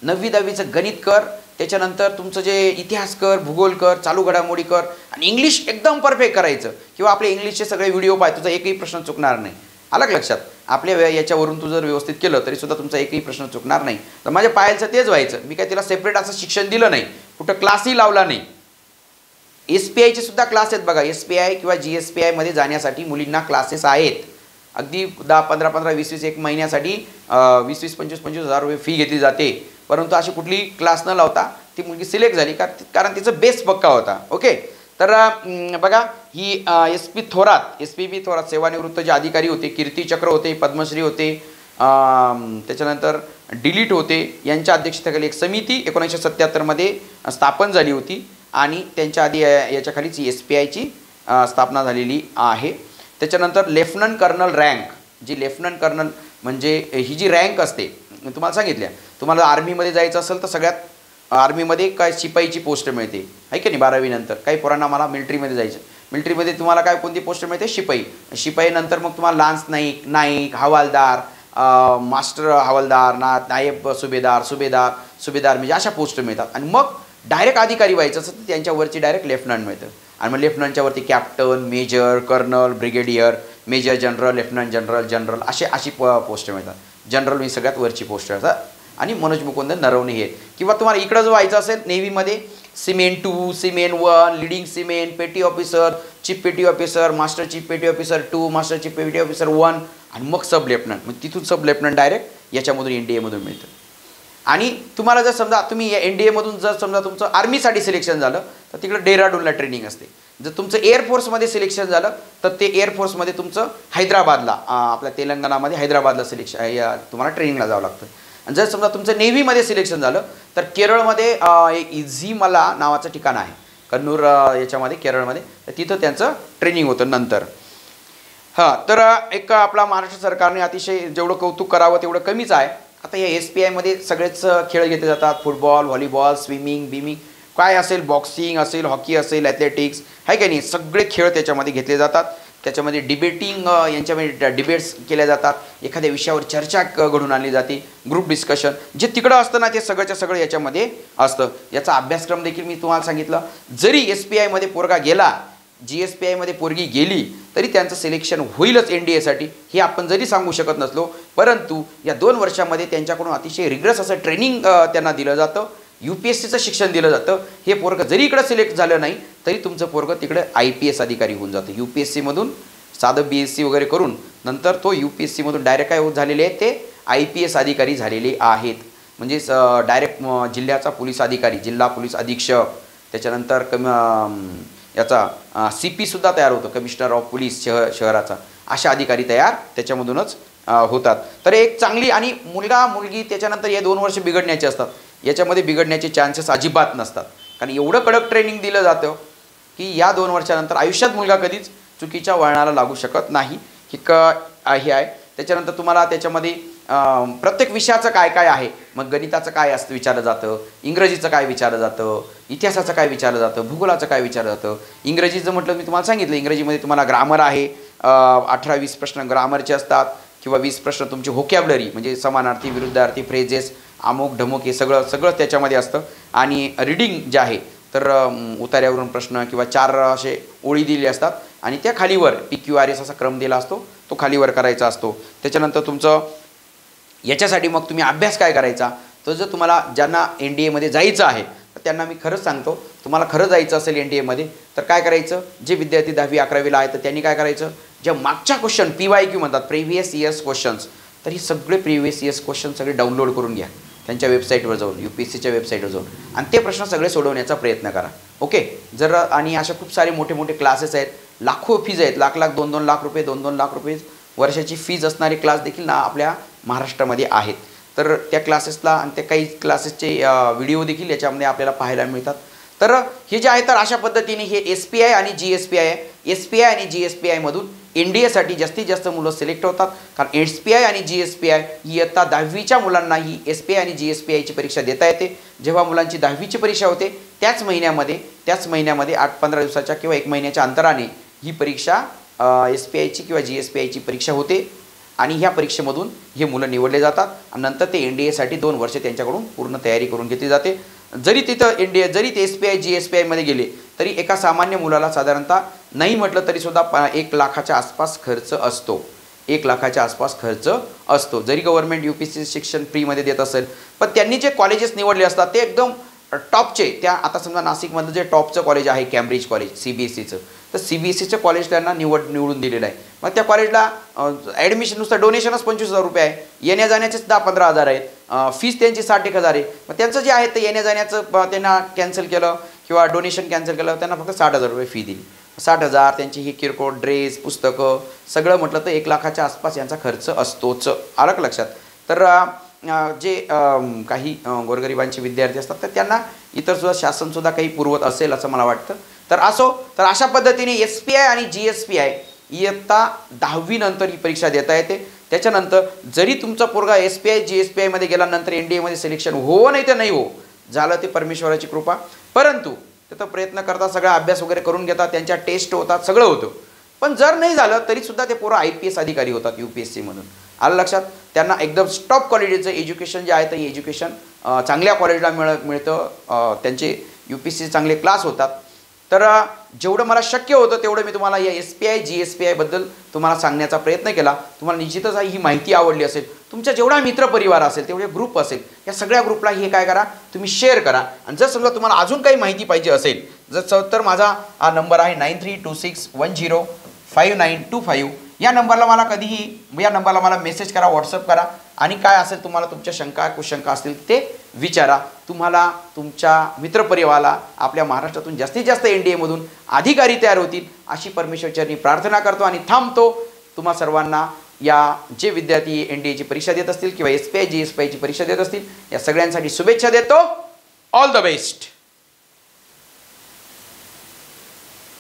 9वी-10वीचं गणित कर, त्याच्यानंतर तुमचं जे इतिहास कर, भूगोल कर, चालू घडामोडी कर, आणि इंग्लिश एकदम परफेक्ट करायचं. किंवा आपले इंग्लिशचे सगळे व्हिडिओ पाह, तुझा एकही प्रश्न चुकणार नाही. आलं का लक्षात? आपल्या याच्यावरून तू जर व्यवस्थित केलं तरीसुद्धा तुमचा एकही प्रश्न चुकणार नाही. तर माझ्या पायलचं तेच व्हायचं. मी काय तिला सेपरेट असं शिक्षण दिलं नाही, कुठं क्लासही लावला नाही. SPIचे सुद्धा क्लास आहेत बघा. SPI किंवा GSPIमध्ये जाण्यासाठी मुलींना क्लासेस आहेत. अगदी 10, 15, 20 एक महिन्यासाठी 20-25 हजार रुपये फी घेतली जाते. परंतु अशी कुठली क्लास न लावता ती मुलगी सिलेक्ट झाली कारण तिचं बेस पक्का होता. ओके. तर बघा, ही SP थोरात सेवानिवृत्त जे अधिकारी होते, कीर्तीचक्र होते, पद्मश्री होते, त्याच्यानंतर डिलीट होते, यांच्या अध्यक्षतेखाली एक समिती 1977मध्ये स्थापन झाली होती, आणि त्यांच्या आधी याच्याखालीच SPIची स्थापना झालेली आहे. त्याच्यानंतर लेफ्टनंट कर्नल रँक, जी लेफ्टनंट कर्नल म्हणजे ही जी रँक असते, तुम्हाला सांगितल्या, तुम्हाला आर्मीमध्ये जायचं असेल तर सगळ्यात आर्मीमध्ये काय शिपाईची पोस्ट मिळते, आहे की नाही? 12वी नंतर काही पोरांना मला मिलिटरीमध्ये जायचं, मिलिटरीमध्ये तुम्हाला काय कोणती पोस्ट मिळते? शिपाई नंतर मग तुम्हाला लान्स नाईक, हवालदार, मास्टर हवालदार, नायब सुभेदार म्हणजे अशा पोस्ट मिळतात. आणि मग डायरेक्ट अधिकारी व्हायचं असं तर त्यांच्यावरची डायरेक्ट लेफ्टनंट मिळतं. आणि मग लेफ्टनंटच्या वरती captain, major, colonel, brigadier, major general, lieutenant general अशी पोस्ट मिळतात. जनरल ही सगळ्यात वरची पोस्ट असतात. आणि मनोज मुकुंद नरवणे हे. किंवा तुम्हाला इकडं जर व्हायचं असेल नेव्हीमध्ये, सिमेन 2, सिमेन 1, लिडिंग सिमेन, पेटी ऑफिसर, चीफ पेटी ऑफिसर, मास्टर चीफ पेटी ऑफिसर 2, मास्टर चीफ पेटी ऑफिसर 1, आणि मग सब लेफ्टनंट. मग तिथून सब लेफ्टनंट डायरेक्ट याच्यामधून NDAमधून मिळतं. आणि तुम्हाला जर समजा तुम्ही या NDAमधून जर समजा तुमचं आर्मीसाठी सिलेक्शन झालं तर तिकडे डेहराडूनला ट्रेनिंग असते. जर तुमचं एअरफोर्समध्ये सिलेक्शन झालं तर ते एअरफोर्समध्ये तुमचं हैदराबादला, आपल्या तेलंगणामध्ये हैदराबादला तुम्हाला ट्रेनिंगला जावं लागतं. आणि जर समजा तुमचं नेव्हीमध्ये सिलेक्शन झालं तर केरळमध्ये इझीमला नावाचं ठिकाण आहे, कन्नूर याच्यामध्ये केरळमध्ये, तर तिथं त्यांचं ट्रेनिंग होतं नंतर. हां, तर एक आपला महाराष्ट्र सरकारने अतिशय जेवढं कौतुक करावं तेवढं कमीच आहे. आता या SPIमध्ये सगळेच खेळ घेतले जातात. फुटबॉल, व्हॉलीबॉल, स्विमिंग, बिमिंग काय असेल, बॉक्सिंग असेल, हॉकी असेल, ॲथलेटिक्स आहे की नाही, सगळे खेळ त्याच्यामध्ये घेतले जातात. त्याच्यामध्ये डिबेटिंग यांच्यामध्ये डिबेट्स केल्या जातात. एखाद्या विषयावर चर्चा घडून आणली जाते. ग्रुप डिस्कशन जे तिकडं असतं ना, ते सगळंच्या सगळं याच्यामध्ये असतं. याचा अभ्यासक्रम देखील मी तुम्हाला सांगितलं. जरी SPIमध्ये पोरगा गेला, GSPIमध्ये पोरगी गेली, तरी त्यांचं सिलेक्शन होईलच NDAसाठी, हे आपण जरी सांगू शकत नसलो. परंतु या 2 वर्षामध्ये त्यांच्याकडून अतिशय रिग्रस असं ट्रेनिंग त्यांना दिलं जातं. UPSCचं शिक्षण दिलं जातं. हे पोरगं जरी इकडं सिलेक्ट झालं नाही, तरी तुमचं पोरगं तिकडे IPS अधिकारी होऊन जातं. UPSCमधून साधं BSc वगैरे करून नंतर तो UPSCमधून डायरेक्ट काय झालेले आहेत, ते IPS अधिकारी झालेले आहेत. म्हणजेच डायरेक्ट जिल्ह्याचा पोलीस अधिकारी, जिल्हा पोलीस अधीक्षक, त्याच्यानंतर याचा CP सुद्धा तयार होतो, कमिशनर ऑफ पोलीस शहराचा. अशा अधिकारी तयार त्याच्यामधूनच होतात. तर एक चांगली, आणि मुलगा मुलगी त्याच्यानंतर हे 2 वर्ष बिघडण्याचे असतात. याच्यामध्ये बिघडण्याचे चान्सेस अजिबात नसतात, कारण एवढं कडक ट्रेनिंग दिलं जातं की या 2 वर्षानंतर आयुष्यात मुलगा कधीच चुकीच्या वळणाला लागू शकत नाही. हे आहे. त्याच्यानंतर तुम्हाला त्याच्यामध्ये प्रत्येक विषयाचं काय काय आहे, मग गणिताचं काय असतं विचारलं जातं, इंग्रजीचं काय विचारलं जातं, इतिहासाचं काय विचारलं जातं, भूगोलाचं काय विचारलं जातं. इंग्रजीचं म्हटलं मी तुम्हाला सांगितलं, इंग्रजीमध्ये तुम्हाला ग्रामर आहे. 18-20 प्रश्न ग्रामरचे असतात, किंवा 20 प्रश्न तुमची व्होकॅब्युलरी म्हणजे समानार्थी, विरुद्धार्थी, फ्रेजेस, अमुक ढमुक हे सगळं त्याच्यामध्ये असतं. आणि रीडिंग जे आहे, तर उतार्यावरून प्रश्न किंवा 4 असे ओळी दिले असतात, आणि त्या खालीवर PQRS असा क्रम दिला असतो, तो खालीवर करायचा असतो. त्याच्यानंतर तुमचं याच्यासाठी मग तुम्ही अभ्यास काय करायचा, तर जर तुम्हाला ज्यांना NDAमध्ये जायचं आहे, तर त्यांना मी खरंच सांगतो, तुम्हाला खरं जायचं असेल NDAमध्ये, तर काय करायचं, जे विद्यार्थी 10वी 11वीला आहे, तर त्यांनी काय करायचं, ज्या मागच्या क्वेश्चन PYQ म्हणतात, प्रिव्हियस इयर्स क्वेश्चन्स, तर ही सगळे प्रिव्हियस इयर्स क्वेश्चन सगळे डाउनलोड करून घ्या त्यांच्या वेबसाईटवर जाऊन, UPSCच्या वेबसाईटवर जाऊन, आणि ते प्रश्न सगळे सोडवण्याचा प्रयत्न करा. ओके. जर आणि अशा खूप सारे मोठे मोठे क्लासेस आहेत, लाखो फीज आहेत, लाख 2-2 लाख रुपये, 2-2 लाख रुपये वर्षाची फीज असणारे क्लास देखील ना आपल्या महाराष्ट्रामध्ये आहेत. तर त्या क्लासेसला आणि त्या काही क्लासेसचे व्हिडिओ देखील याच्यामध्ये आपल्याला पाहायला मिळतात. तर हे जे आहे, तर अशा पद्धतीने हे SPI आणि GSPI आहे. SPI आणि GSPIमधून NDAसाठी जास्तीत जास्त मुलं सिलेक्ट होतात, कारण SPI आणि GSPI ही इयत्ता 10वीच्या मुलांना ही SPI आणि GSPIची परीक्षा देता येते. जेव्हा मुलांची 10वीची परीक्षा होते, त्याच महिन्यामध्ये 8-15 दिवसाच्या किंवा 1 महिन्याच्या अंतराने ही परीक्षा SPIची किंवा GSPIची परीक्षा होते, आणि ह्या परीक्षेमधून हे मुलं निवडले जातात, आणि नंतर ते NDAसाठी 2 वर्ष त्यांच्याकडून पूर्ण तयारी करून घेतली जाते. जरी तिथं जरी ते SPI GSPIमध्ये गेले, तरी एका सामान्य मुलाला साधारणतः नाही म्हटलं तरीसुद्धा 1 लाखाच्या आसपास खर्च असतो. 1 लाखाच्या आसपास खर्च असतो, जरी गव्हर्नमेंट UPSC शिक्षण फ्रीमध्ये देत असेल. पण त्यांनी जे कॉलेजेस निवडले असतात ते एकदम टॉपचे, त्या आता समजा नाशिकमधलं जे टॉपचं कॉलेज आहे, कॅम्ब्रिज कॉलेज CBSEचं, तर CBSEचं कॉलेज त्यांना निवडून दिलेलं आहे. मग त्या कॉलेजला ॲडमिशन नुसतं डोनेशनच 25,000 रुपये आहे, येण्या जाण्याचेच 10-15 हजार आहेत, फीस त्यांची 60-1 हजार आहे. मग त्यांचं जे आहे ते येण्या जाण्याचं त्यांना कॅन्सल केलं किंवा डोनेशन कॅन्सल केलं, त्यांना फक्त 60,000 रुपये फी दिली. 60,000 त्यांची ही किरकोळ ड्रेस, पुस्तकं सगळं म्हटलं तर 1 लाखाच्या आसपास यांचा खर्च असतोच. आलं का लक्षात. तर जे काही गोरगरिबांचे विद्यार्थी असतात, तर त्यांना इतरसुद्धा शासनसुद्धा काही पुरवत असेल असं मला वाटतं. तर अशा पद्धतीने SPI आणि GSPI इयत्ता 10वी नंतर ही परीक्षा देता येते. त्याच्यानंतर जरी तुमचा पोरगा SPI GSPIमध्ये गेल्यानंतर NDAमध्ये सिलेक्शन हो नाही तर नाही हो झालं, ते परमेश्वराची कृपा. परंतु तिथं प्रयत्न करता, सगळा अभ्यास वगैरे करून घेतात, त्यांच्या टेस्ट होतात, सगळं होतं. पण जर नाही झालं तरीसुद्धा ते पोरं IPS अधिकारी होतात UPSCमधून. आलं लक्षात. त्यांना एकदम टॉप क्वालिटीचं एज्युकेशन जे आहे, तर एज्युकेशन चांगल्या कॉलेजला मिळतं. त्यांचे UPSCचे चांगले क्लास होतात. तर जेवढं मला शक्य होतं तेवढं मी तुम्हाला या SPI GSPIबद्दल तुम्हाला सांगण्याचा प्रयत्न केला. तुम्हाला निश्चितच ही माहिती आवडली असेल. तुमचा जेवढा मित्रपरिवार असेल, तेवढे ग्रुप असेल, या सगळ्या ग्रुपला हे काय करा, तुम्ही शेअर करा. आणि जर समजा तुम्हाला अजून काही माहिती पाहिजे असेल, तर माझा हा नंबर आहे 9326105925. या नंबरला मला मेसेज करा, व्हॉट्सअप करा, आणि काय असेल तुम्हाला तुमच्या शंका कुशंका असतील ते विचारा. तुम्हाला तुमच्या मित्रपरिवाराला आपल्या महाराष्ट्रातून जास्तीत जास्त NDAमधून अधिकारी तयार होतील अशी परमेश्वरचरणी प्रार्थना करतो आणि थांबतो. तुम्हा सर्वांना या जे विद्यार्थी NDAची परीक्षा देत असतील किंवा SPI GSPIची परीक्षा देत असतील, या सगळ्यांसाठी शुभेच्छा देतो. All the best.